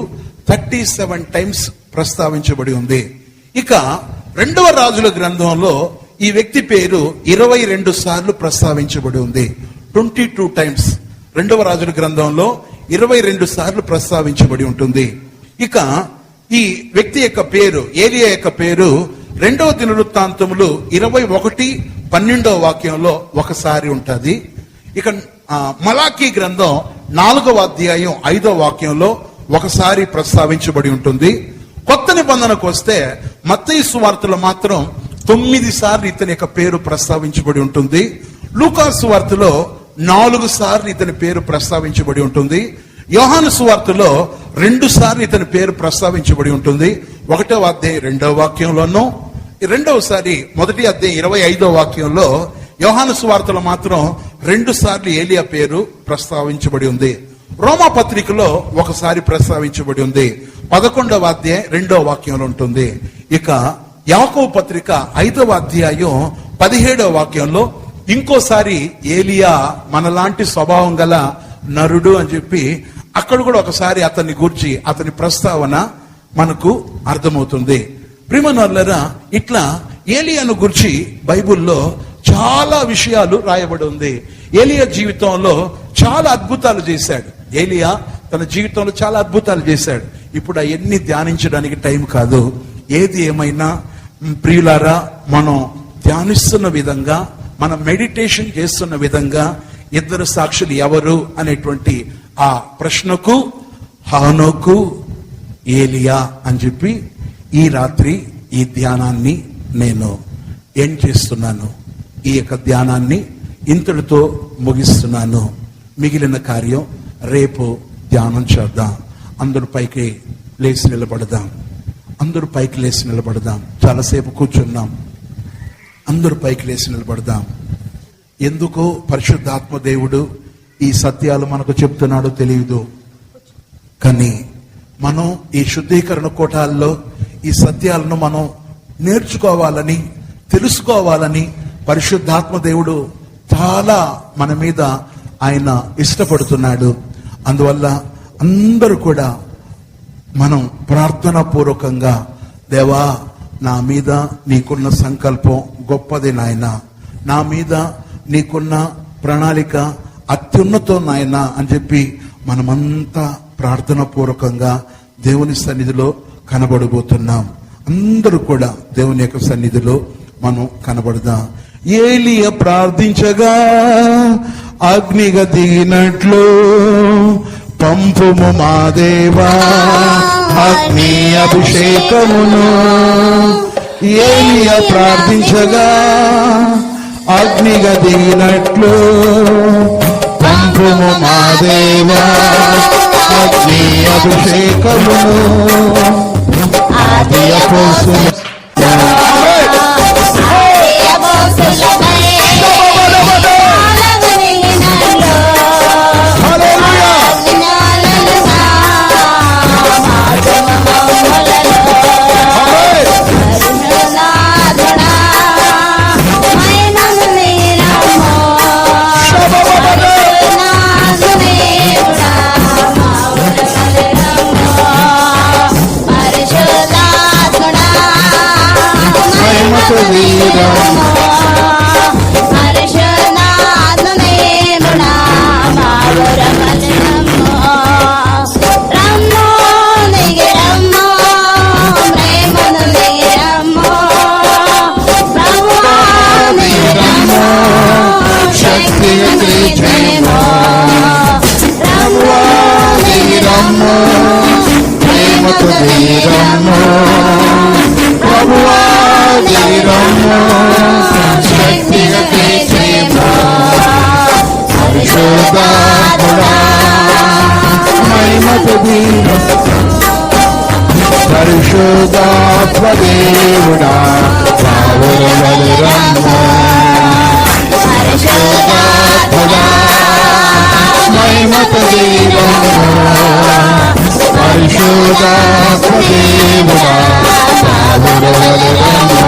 37 టైమ్స్ ప్రస్తావించబడి ఉంది. ఇక 2వ రాజుల గ్రంథంలో ఈ వ్యక్తి పేరు 22 సార్లు ప్రస్తావించబడి ఉంది. 22 టైమ్స్ 2వ రాజుల గ్రంథంలో 22 సార్లు ప్రస్తావించబడి ఉంటుంది. ఇక ఈ వ్యక్తి యొక్క పేరు, ఏలియా యొక్క పేరు 2వ దినవృత్తాంతములు 21:12 వాక్యంలో ఒకసారి ఉంటది. ఇక మలాకీ గ్రంథం 4వ అధ్యాయం 5వ వాక్యంలో ఒకసారి ప్రస్తావించబడి ఉంటుంది. కొత్త నిబంధనకు వస్తే మత్తయి సువార్తలో మాత్రం 9 సార్లు ఇతని యొక్క పేరు ప్రస్తావించబడి ఉంటుంది. లూకా సువార్తలో 4 సార్లు ఇతని పేరు ప్రస్తావించబడి ఉంటుంది. యోహాను సువార్తలో 2 సార్లు ఇతని పేరు ప్రస్తావించబడి ఉంటుంది. 1వ అధ్యాయం 2వ వాక్యంలోనూ, 2వసారి 1వ అధ్యాయం 25వ వాక్యంలో. యోహాను సువార్తలో మాత్రం 2 సార్లు ఏలియా పేరు ప్రస్తావించబడి ఉంది. రోమా పత్రికలో ఒకసారి ప్రస్తావించబడి ఉంది. 11వ అధ్యాయం 2వ వాక్యంలో ఉంటుంది. ఇక యాకోబు పత్రిక 5వ అధ్యాయం 17వ వాక్యంలో ఇంకోసారి ఏలియా మనలాంటి స్వభావం గల నరుడు అని చెప్పి అక్కడ కూడా ఒకసారి అతన్ని గూర్చి అతని ప్రస్తావన మనకు అర్థమవుతుంది. ప్రియమైనవారలారా, ఇట్లా ఏలియాను గురించి బైబిల్లో చాలా విషయాలు రాయబడి ఉంది. ఏలియా జీవితంలో చాలా అద్భుతాలు చేశాడు. ఏలియా తన జీవితంలో చాలా అద్భుతాలు చేశాడు. ఇప్పుడు అవన్నీ ధ్యానించడానికి టైం కాదు. ఏది ఏమైనా ప్రియులారా, మనం ధ్యానిస్తున్న విధంగా, మనం మెడిటేషన్ చేస్తున్న విధంగా 2 సాక్షులు ఎవరు అనేటువంటి ఆ ప్రశ్నకు హానోకు, ఏలియా అని చెప్పి ఈ రాత్రి ఈ ధ్యానాన్ని నేను ఏం చేస్తున్నాను. ఈ యొక్క ధ్యానాన్ని ఇంతటితో ముగిస్తున్నాను. మిగిలిన కార్యం రేపు ధ్యానం చేద్దాం. అందరూ పైకి లేచి నిలబడదాం. చాలాసేపు కూర్చున్నాం. అందరూ పైకి లేచి నిలబడదాం. ఎందుకు పరిశుద్ధాత్మ దేవుడు ఈ సత్యాలు మనకు చెప్తున్నాడో తెలియదు, కానీ మనం ఈ శుద్ధీకరణ కోటాల్లో ఈ సత్యాలను మనం నేర్చుకోవాలని, తెలుసుకోవాలని పరిశుద్ధాత్మ దేవుడు చాలా మన మీద ఆయన ఇష్టపడుతున్నాడు. అందువల్ల అందరూ కూడా మనం ప్రార్థనా పూర్వకంగా, దేవా నా మీద నీకున్న సంకల్పం గొప్పది నాయన, నా మీద నీకున్న ప్రణాళిక అత్యున్నతం నాయన అని చెప్పి మనమంతా ప్రార్థనా పూర్వకంగా దేవుని సన్నిధిలో కనబడబోతున్నాం. అందరూ కూడా దేవుని యొక్క సన్నిధిలో మనం కనబడదాం. ఏలియా ప్రార్థించగా అగ్నిగా దిగినట్లు పంపుము మా దేవా అగ్ని అభిషేకమును. ఏలియా ప్రార్థించగా అగ్నిగా దిగినట్లు పంపుము మా దేవా అగ్ని అభిషేకమును. ఆది అపోస్తలుల పరిశుద్ధాత్మదేవుడా పావురవలి రమ్ము. పరిశుద్ధాత్మదా మహిమతో దీవము. పరిశుద్ధాత్మదేవుడా పావురవలి రమ్ము.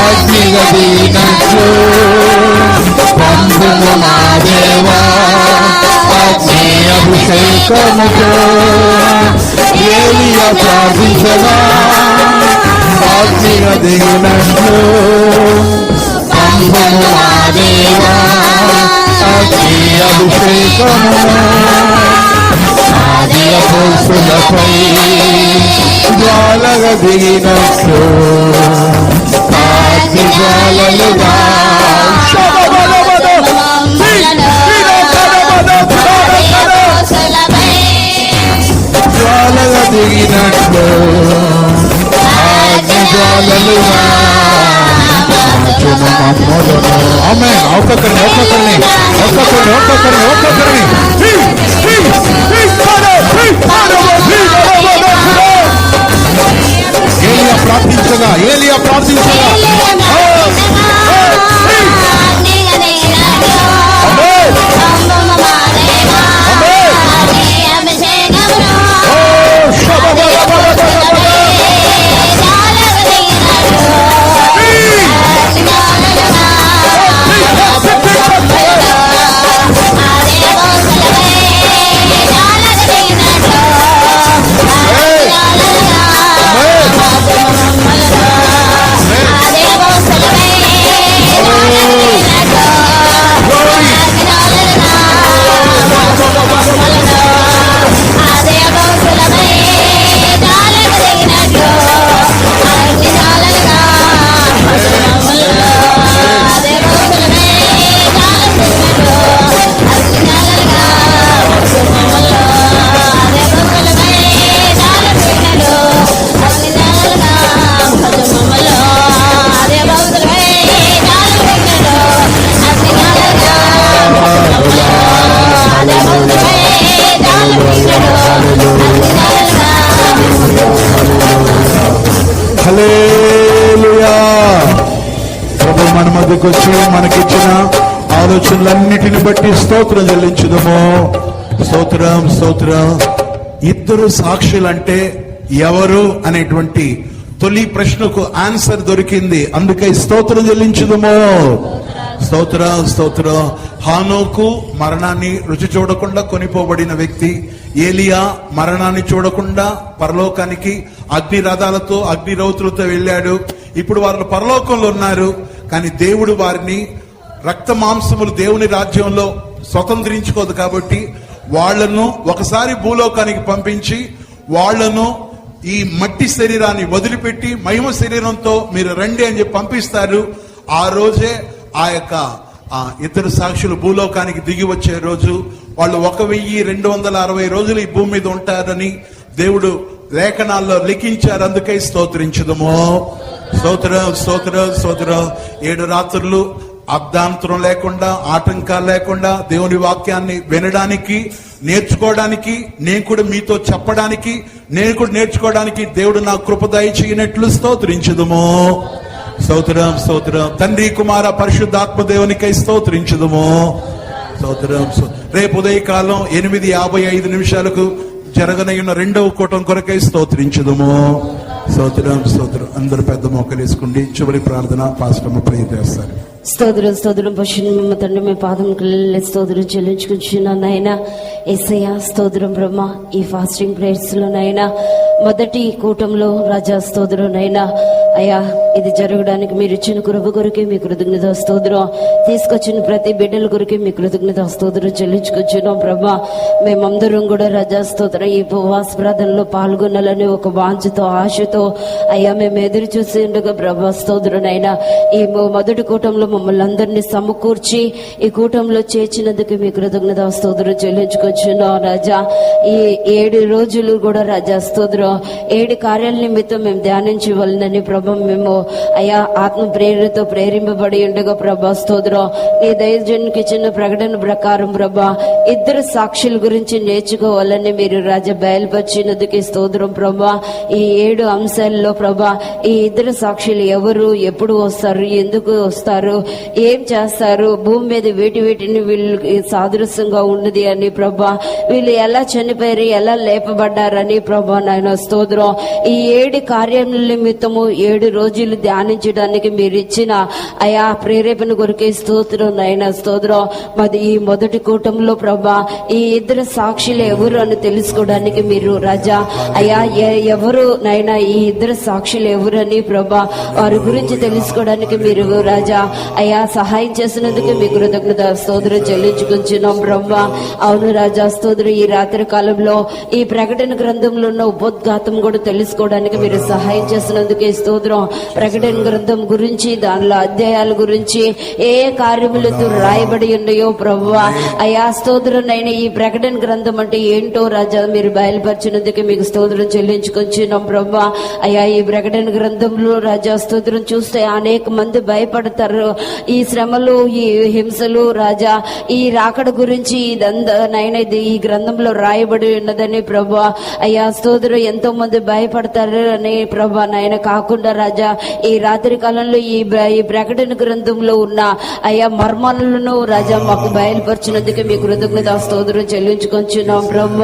అగ్నిగా దిగినట్లు పంపుము మా దేవా అగ్ని అభిషేకముతో. ఏలియా ప్రార్థించగా అగ్నిగా దిగినట్లు పంపుము మా దేవా అగ్ని అభిషేకమును. ఆది అపోస్తలులపై జ్వాలగా దిగినట్లు అగ్ని జ్వాలలుగా జ్వాలగా దిగినట్లు అగ్ని జ్వాలలుగా ఆమె ఒక్కొక్కరిని ఏలియా ప్రార్థించగా హల్లెలూయా. ప్రభు మన మధ్యకు వచ్చి మనకిచ్చిన ఆలోచనలన్నిటిని బట్టి స్తోత్రం చెల్లించుదము. స్తోత్రం స్తోత్రం. ఇద్దరు సాక్షులంటే ఎవరు అనేటువంటి తొలి ప్రశ్నకు ఆన్సర్ దొరికింది. అందుకే స్తోత్రం చెల్లించుదము. స్తోత్రం స్తోత్రం. హానోకు మరణాన్ని రుచి చూడకుండా కొనిపోబడిన వ్యక్తి. ఏలియా మరణాన్ని చూడకుండా పరలోకానికి అగ్ని రథాలతో అగ్ని రౌతులతో వెళ్ళాడు. ఇప్పుడు వాళ్ళు పరలోకంలో ఉన్నారు. కానీ దేవుడు వారిని రక్త మాంసములు దేవుని రాజ్యంలో స్వతంత్రించుకోదు కాబట్టి వాళ్లను ఒకసారి భూలోకానికి పంపించి వాళ్లను ఈ మట్టి శరీరాన్ని వదిలిపెట్టి మహిమ శరీరంతో మీరు రండి అని చెప్పి పంపిస్తారు. ఆ రోజే ఆ యొక్క ఇద్దరు సాక్షులు భూలోకానికి దిగి వచ్చే రోజు, వాళ్ళు 1260 రోజులు ఈ భూమి మీద ఉంటారని దేవుడు లేఖనాల్లో లిఖించారు. అందుకే స్తోత్రించుదము. స్తోత్రం స్తోత్రం స్తోత్రం. 7 రాత్రులు అర్ధాంతరం లేకుండా, ఆటంకాలు లేకుండా దేవుని వాక్యాన్ని వినడానికి, నేర్చుకోవడానికి, నేను కూడా మీతో చెప్పడానికి, నేను కూడా నేర్చుకోవడానికి దేవుడు నా కృప దయచేయనట్లు స్తోత్రించుదము. స్తోత్రం స్తోత్రం. తండ్రి కుమార పరిశుద్ధాత్మ దేవునికై స్తోత్రించుదము. స్తోత్రం. రేపు ఉదయకాలం 8:55 జరగనయ్యున్న 2వ కూటం కొరకై స్తోత్రించుదము. స్తోత్రం స్తోత్రం. అందరూ పెద్ద మోకలేసుకోండి. చివరి ప్రార్థన పాస్టమ్మ ప్రే చేస్తారు. స్తోత్రం స్తోత్రం. పశుమ తండ్రి మీ పాదం స్తోత్రం చెల్లించుకుంటున్నాను నాయన. యేసయ్య స్తోత్రం బ్రహ్మ. ఈ ఫాస్టింగ్ ప్రేయర్స్ లో నాయన మొదటి కూటంలో రాజా స్తోత్రం నాయన. అయ్యా, ఇది జరగడానికి మీరు ఇచ్చిన కృప కొరకే మీ కృతజ్ఞత స్తోత్రం. తీసుకొచ్చిన ప్రతి బిడ్డల కొరకే మీ కృతజ్ఞత స్తోత్రం చెల్లించుకొచ్చున్నాం ప్రభా. మేమందరం కూడా రాజా స్తోత్రం ఈ ఉపవాస ప్రార్థనలో పాల్గొనాలని ఒక వాంఛతో, ఆశతో అయ్యా మేము ఎదురు చూసి ఉండగా ప్రభా స్తోత్రం అయినా ఈ మొదటి కూటంలో మమ్మల్ని అందరినీ సమకూర్చి ఈ కూటంలో చేర్చినందుకు మీ కృతజ్ఞత స్తోత్రం చెల్లించుకొచ్చున్నాం రాజా. ఈ 7 రోజులు కూడా రాజా స్తోత్రం 7 కార్యాల నిమిత్తం మేము ధ్యానించవలనని ప్రభా మేము అయ్యా ఆత్మ ప్రేరణతో ప్రేరింపబడి ఉండగా ప్రభా స్తోత్రం. నీ దైవజనునికి ఇచ్చిన ప్రకటన ప్రకారం ప్రభా 2 సాక్షుల గురించి నేర్చుకోవాలని మీరు రాజా బయలుపరిచినందుకు స్తోత్రం ప్రభా. ఈ 7 అంశాల్లో ప్రభా ఈ 2 సాక్షులు ఎవరు, ఎప్పుడు వస్తారు, ఎందుకు వస్తారు, ఏం చేస్తారు, భూమి మీద వీటిని వీళ్ళకి సాదృశ్యంగా ఉన్నది అని ప్రభా, వీళ్ళు ఎలా చనిపోయారు, ఎలా లేపబడ్డారని ప్రభా నాయన స్తోత్రం. ఈ 7 కార్యముల నిమిత్తము 7 రోజులు ధ్యానించడానికి మీరు ఇచ్చిన అయా ప్రేరేపణ కొరకే స్తోత్రం నాయన స్తోత్రం. మరి ఈ మొదటి కూటంలో ప్రభా ఈ 2 సాక్షులు ఎవరు అని తెలుసుకోవడానికి మీరు రాజా అయా ఎవరు నాయన ఈ 2 సాక్షులు ఎవరని ప్రభా వారి గురించి తెలుసుకోవడానికి మీరు రాజా అయా సహాయం చేసినందుకు మీ కృతజ్ఞత స్తోత్రం చెల్లించుకుంటున్నాం బ్రహ్మ. అవును రాజా స్తోత్రం. ఈ రాత్రి కాలంలో ఈ ప్రకటన గ్రంథంలో ఉన్న ఉపోద్ఘాతం కూడా తెలుసుకోవడానికి మీరు సహాయం చేసినందుకే స్తోత్రం. ప్రకటన గ్రంథం గురించి, దానిలో అధ్యాయాల గురించి ఏ కార్యములతో రాయబడి ఉన్నాయో ప్రభువా అయా స్తోత్రం అయిన ఈ ప్రకటన గ్రంథం అంటే ఏంటో రాజా మీరు బయలుపరిచినందుకు మీకు స్తోత్రం చెల్లించుకొచ్చినాం ప్రభువా. అయా ఈ ప్రకటన గ్రంథంలో రాజా స్తోత్రం చూస్తే అనేక మంది భయపడతారు. ఈ శ్రమలు, ఈ హింసలు రాజా ఈ రాకడ గురించి ఇదంతా నైనా ఈ గ్రంథంలో రాయబడి ఉన్నదని ప్రభువా అయ్యా స్తోత్రం. ఎంతో మంది భయపడతారు అని ప్రభా నాయన కాకుండా రాజా ఈ రాత్రి కాలంలో ఈ ప్రకటన గ్రంథంలో ఉన్న అయ్యా మర్మాలను రాజా మాకు బయలుపరిచినందుకు మీ కృతజ్ఞత స్తోత్రం చెల్లించుకొచ్చున్నాం బ్రహ్మ.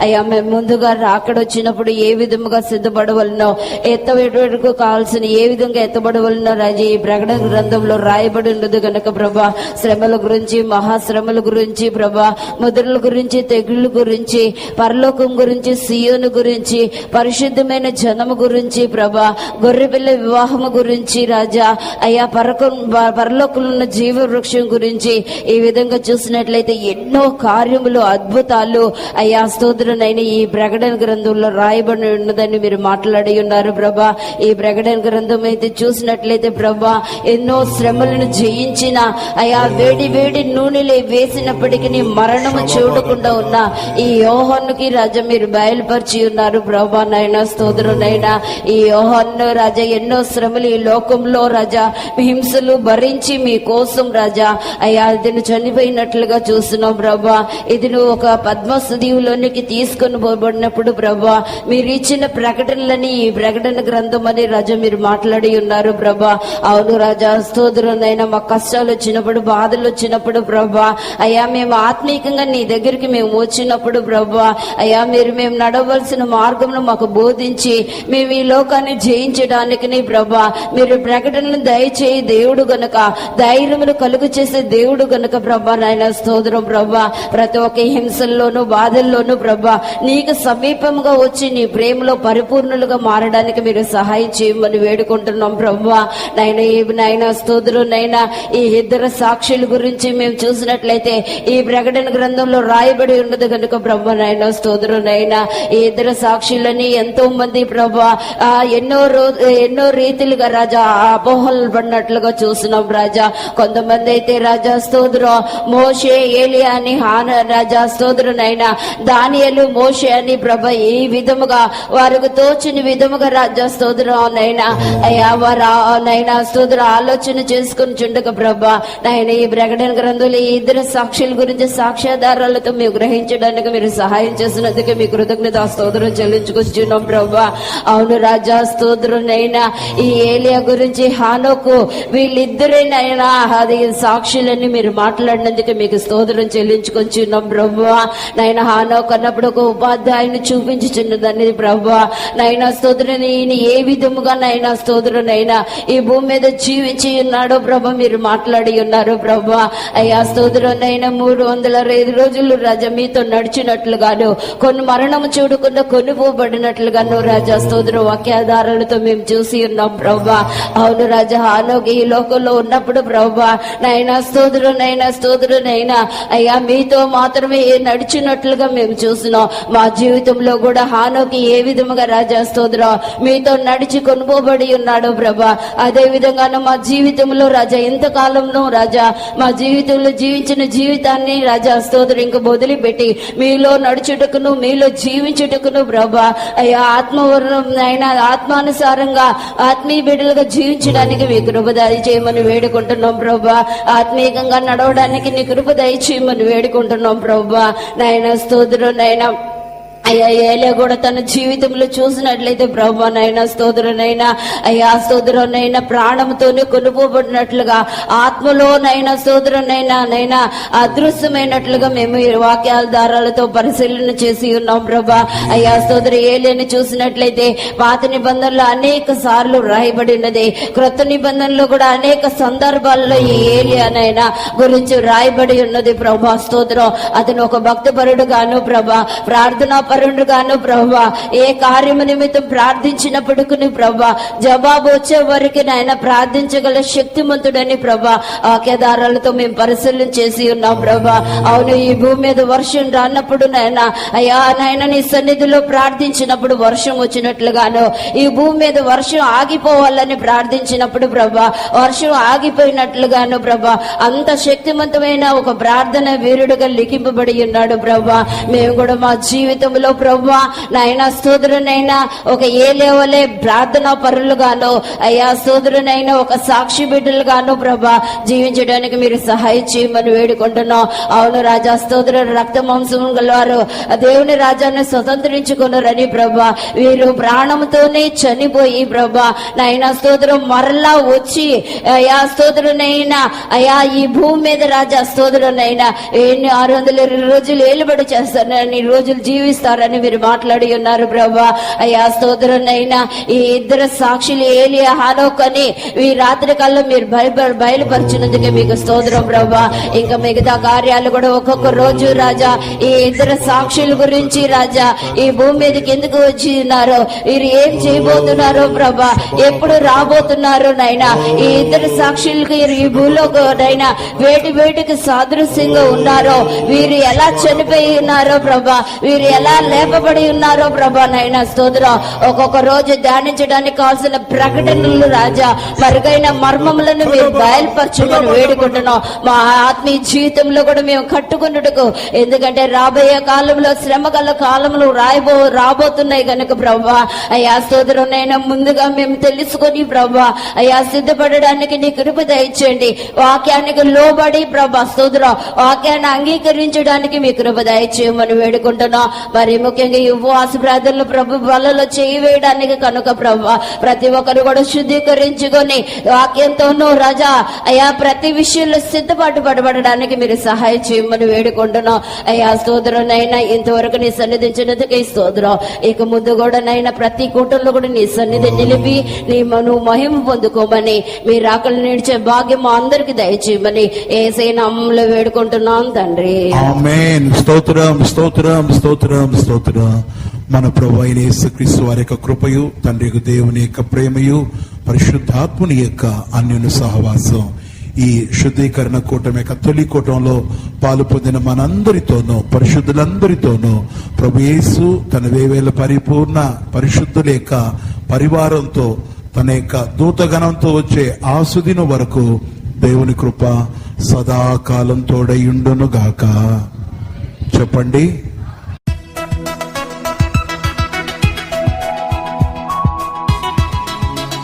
అయ్యా మేము ముందుగా రాకడ వచ్చినప్పుడు ఏ విధముగా సిద్ధపడవలనో, ఎత్తబడుకు కావాల్సిన ఏ విధంగా ఎత్తబడవలనో రాజా ఈ ప్రకటన గ్రంథంలో రాయబడి ఉండదు గనక ప్రభా శ్రమల గురించి, మహాశ్రమల గురించి ప్రభా, ముద్రల గురించి, తెగుళ్ళ గురించి, పరలోకం గురించి, సియోను గురించి, పరిశుద్ధమైన జనము గురించి ప్రభా, గొర్రెపిల్ల వివాహము గురించి రాజా అయ్యా పరలోకంలో ఉన్న జీవ వృక్షం గురించి ఈ విధంగా చూసినట్లయితే ఎన్నో కార్యములు, అద్భుతాలు అయ్యా స్తోత్రునైన ఈ ప్రకటన గ్రంథంలో రాయబడి ఉన్నదని మీరు మాట్లాడి ఉన్నారు ప్రభా. ఈ ప్రకటన గ్రంథం అయితే చూసినట్లయితే ప్రభా ఎన్నో శ్రమలను జయించిన అయా వేడి వేడి నూనెలే వేసినప్పటికీ మరణము చూడకుండా ఉన్న ఈ యోహానుకి రాజా మీరు బయలుపరిచి ఉన్నారు ప్రభా నాయన స్తోత్రునైనా. ఈ యోహాను రాజా ఎన్నో శ్రమలు ఈ లోకంలో రాజా హింసలు భరించి మీ కోసం రాజా అయ్యా ఇదిను చనిపోయినట్లుగా చూస్తున్నాం ప్రభా. ఇది నువ్వు ఒక పద్మసదీవులోనికి తీసుకొని పోబడినప్పుడు ప్రభా మీరు ఇచ్చిన ప్రకటనలని ఈ ప్రకటన గ్రంథం అని రాజా మీరు మాట్లాడి ఉన్నారు ప్రభా. అవును రాజా స్తోత్రునైనా మా కష్టాలు వచ్చినప్పుడు, బాధలు వచ్చినప్పుడు ప్రభా అయ్యా మేము ఆత్మీయంగా నీ దగ్గరికి మేము వచ్చినప్పుడు ప్రభా అయ్యా మీరు మేము నడవలసిన మార్గంలో మాకు బోధించి మేము ఈ లోకాన్ని జయించడానికి నీ ప్రభా మీరు ప్రకటనలు దయచేయి దేవుడు గనక, ధైర్యములు కలుగు చేసే దేవుడు గనక ప్రభా నాయన స్తోత్రం ప్రభా. ప్రతి ఒక్క హింసల్లోనూ, బాధల్లోనూ ప్రభా నీకు సమీపంగా వచ్చి నీ ప్రేమలో పరిపూర్ణులుగా మారడానికి మీరు సహాయం చేయమని వేడుకుంటున్నాం ప్రభా. నాయన స్తోత్రం స్తోత్రునైనా ఈ ఇద్దరు సాక్షుల గురించి మేము చూసినట్లయితే ఈ ప్రకటన గ్రంథంలో రాయబడి ఉన్నది కనుక ప్రభు నాయన స్తోత్రునైనా ఈ ఇద్దరు సాక్షులని ఎంతో మంది ప్రభా ఎన్నో రీతిలుగా రాజా అపోహలు పడినట్లుగా చూస్తున్నాం రాజా. కొంతమంది అయితే రాజా స్తోత్రం మోషే ఏలియా అని రాజా స్తోత్రునైనా దానియేలు మోషే అని ప్రభ ఈ విధముగా వారికి తోచిన విధముగా రాజా స్తోత్రం నైనా అయ్యా వారు నైనా స్తోత్ర ఆలోచన చేసుకుని చుండక ప్రభా నాయన ఈ ప్రకటన గ్రంథంలో ఈ ఇద్దరు సాక్షుల గురించి సాక్ష్యాధారాలతో మేము గ్రహించడానికి మీరు సహాయం చేసినందుకే మీ కృతజ్ఞత స్తోత్రం చెల్లించుకొచ్చున్నాం ప్రభా. అవును రాజా స్తోత్రునైనా ఈ ఏలియా గురించి హానోకు వీళ్ళిద్దరేనైనా అది సాక్షులని మీరు మాట్లాడినందుకు మీకు స్తోత్రం చెల్లించుకొచ్చున్నాం ప్రభా. నైనా హానోకు అన్నప్పుడు ఒక ఉపాధ్యాయుని చూపించుచున్నదని ప్రభా నైనా స్తోత్రుని ఈయన ఏ విధముగా నైనా స్తోత్రునైనా ఈ భూమి మీద జీవించి ఉన్నాడో ప్రభా మీరు మాట్లాడి ఉన్నారు ప్రభా. అయ్యా స్తోత్రునైనా 365 రోజులు రాజా మీతో నడిచినట్లుగాను కొన్ని మరణము చూడకుండా కొనుపోబడినట్లుగాను రాజా స్తోత్ర వాక్యాధారాలతో మేము చూసి ఉన్నాం ప్రభా. అవును రాజా హానోకు ఈ లోకంలో ఉన్నప్పుడు ప్రభా నైనా స్తోత్రునైనా అయ్యా మీతో మాత్రమే నడిచినట్లుగా మేము చూసినాం. మా జీవితంలో కూడా హానోకి ఏ విధముగా రాజా స్తోత్రం మీతో నడిచి కొనుపోబడి ఉన్నాడు ప్రభా అదే విధంగాను మా జీవితంలో రాజా ఎంతకాలంలో రాజా మా జీవితంలో జీవించిన జీవితాన్ని రాజా స్తోత్రం ఇంక వదిలిపెట్టి మీలో నడుచుటకును మీలో జీవించుటకును ప్రభా అయ్యా ఆత్మవర్ణం అయినా ఆత్మానుసారంగా ఆత్మీయ బిడ్డలుగా జీవించడానికి మీ కృప దయచేయమని వేడుకుంటున్నాం ప్రభా. ఆత్మీయంగా నడవడానికి నీ కృప దయచేయమని వేడుకుంటున్నాం ప్రభా. నాయన స్తోత్రం నైనా అయ్యా ఏలియా కూడా తన జీవితంలో చూసినట్లయితే ప్రభా నైనా స్తోత్రునైనా అయ్యా స్తోత్రునైనా ప్రాణంతోనే కొనుపోబడినట్లుగా ఆత్మలో నైనా స్తోత్రునైనా అదృశ్యమైనట్లుగా మేము ఈ వాక్యాల దారాలతో పరిశీలన చేసి ఉన్నాం ప్రభా. అయ్యా స్తోత్ర ఏలియాని చూసినట్లయితే పాత నిబంధనలో అనేక సార్లు రాయబడి ఉన్నది, క్రొత్త నిబంధనలో కూడా అనేక సందర్భాల్లో ఈ ఏలియానైనా గురించి రాయబడి ఉన్నది ప్రభా స్తోత్రం. అతను ఒక భక్తపరుడు గాను ప్రభా ప్రార్థనా పరుడు గాను ప్రభా ఏ కార్యము నిమిత్తం ప్రార్థించినప్పటికీ ప్రభా జవాబు వచ్చే వరకు నాయన ప్రార్థించగల శక్తిమంతుడని ప్రభా వాక్యధారాలతో మేము పరిశీలన చేసి ఉన్నాం ప్రభా. అవును ఈ భూమి మీద వర్షం రానప్పుడు నాయన అయ్యా నాయన నీ సన్నిధిలో ప్రార్థించినప్పుడు వర్షం వచ్చినట్లుగాను ఈ భూమి మీద వర్షం ఆగిపోవాలని ప్రార్థించినప్పుడు ప్రభా వర్షం ఆగిపోయినట్లుగాను ప్రభా అంత శక్తివంతమైన ఒక ప్రార్థన వీరుడుగా లిఖింపబడి ఉన్నాడు ప్రభా. మేము కూడా మా జీవితంలో ప్రభా నాయన స్తోత్రునైనా ఒక ఏలేవలే ప్రార్థనా పరులుగాను అయ్యా స్తోత్రునైనా ఒక సాక్షి బిడ్డలుగాను ప్రభా జీవించడానికి మీరు సహాయం చేయమని వేడుకుంటున్నాం. అవును రాజా స్తోత్ర రక్త మాంసం గలవారు దేవుని రాజ్యాన్ని స్వతంత్రించుకున్నారని ప్రభా వీరు ప్రాణంతోనే చనిపోయి ప్రభా నాయన స్తోత్రం మరలా వచ్చి అయ్యా స్తోత్రునైనా అయ్యా ఈ భూమి మీద రాజా స్తోత్రునైనా 620 రోజులు ఏలుబడి చేస్తారని రోజులు జీవిస్తారని మీరు మాట్లాడి ఉన్నారు ప్రభా. అయ్యా స్తోత్రునైనా ఈ ఇద్దరు సాక్షులు ఏలియా హానోకు అని ఈ రాత్రి కల్లా మీరు బయలుపరిచినందుకే మీకు స్తోత్రం ప్రభా. ఇంకా మిగతా కార్యాలు కూడా ఒక్కొక్క రోజు రాజా ఈ ఇద్దరు సాక్షుల గురించి రాజా ఈ భూమి మీదకి ఎందుకు వచ్చి ఉన్నారో వీరు ఏం చేయబోతున్నారో ప్రభా ఎప్పుడు రాబోతున్నారు నైనా ఈ ఇద్దరు సాక్షులకి ఈ భూలో నైనా వేటికి సాదృశ్యంగా ఉన్నారో వీరు ఎలా చనిపోయి ఉన్నారో ప్రభా వీరు ఎలా లేపబడి ఉన్నారో ప్రభా నైనా స్తోత్రం. ఒక్కొక్క రోజు ధ్యానించడానికి కావాల్సిన ప్రకటనలు రాజా మరుగైన మర్మములను మీరు బయలుపరచుకొని వేడుకుంటున్నాం. మా ఆత్మీయ జీవితంలో కూడా మేము కట్టుకున్నట్టుకు ఎందుకంటే రాబోయే కాలంలో శ్రమ గల కాలంలో రాబోతున్నాయి కనుక ప్రభా అయ్యా స్తోత్రం నైనా ముందుగా మేము తెలుసుకొని ప్రభా అయ్యా సిద్ధపడడానికి నీ కృప దయచేయండి. వాక్యానికి లోబడి ప్రభా స్తోత్రం వాక్యాన్ని అంగీకరించడానికి మీ కృప దయచేయమని వేడుకుంటున్నాం. మరి ముఖ్యంగా ఈ ఉపవాస ప్రార్థనలు ప్రభు బలలో చేయి వేయడానికి కనుక ప్రభా ప్రతి ఒక్కరు కూడా శుద్ధీకరించుకొని వాక్యంతోనూ రాజా అయ్యా ప్రతి విషయంలో సిద్ధపాటు పడబడడానికి మీరు సహాయం చేయమని వేడుకుంటున్నాం. అయ్యా స్తోత్రనైనా ఇంతవరకు నీ సన్నిధించినందుకే స్తోత్రం. ఇక ముందు కూడా నైనా ప్రతి కూటంలో కూడా నీ సన్నిధి నిలిపి నువ్వు మహిమ పొందుకోమని మీరు ఆకలి నిడిచే భాగ్యం అందరికి దయచేయమని యేసయ్య నామములో వేడుకుంటున్నాం తండ్రి. ఆమేన్. స్తోత్రం స్తోత్రం స్తోత్రం స్తోత్రం. మన ప్రభువైన అయిన యేసుక్రీస్తు వారి యొక్క కృపయు తండ్రి దేవుని యొక్క ప్రేమయు పరిశుద్ధాత్ముని యొక్క అన్యోన్య సహవాసం ఈ శుద్ధీకరణ కూటమి యొక్క తొలి కూటంలో పాలు పొందిన మనందరితోనూ పరిశుద్ధులందరితోనూ ప్రభు యేసు తన వేవేల పరిపూర్ణ పరిశుద్ధుల యొక్క పరివారంతో తన యొక్క దూతగణంతో వచ్చే ఆ సుదినం వరకు దేవుని కృప సదాకాలం తోడయుండును గాక. చెప్పండి.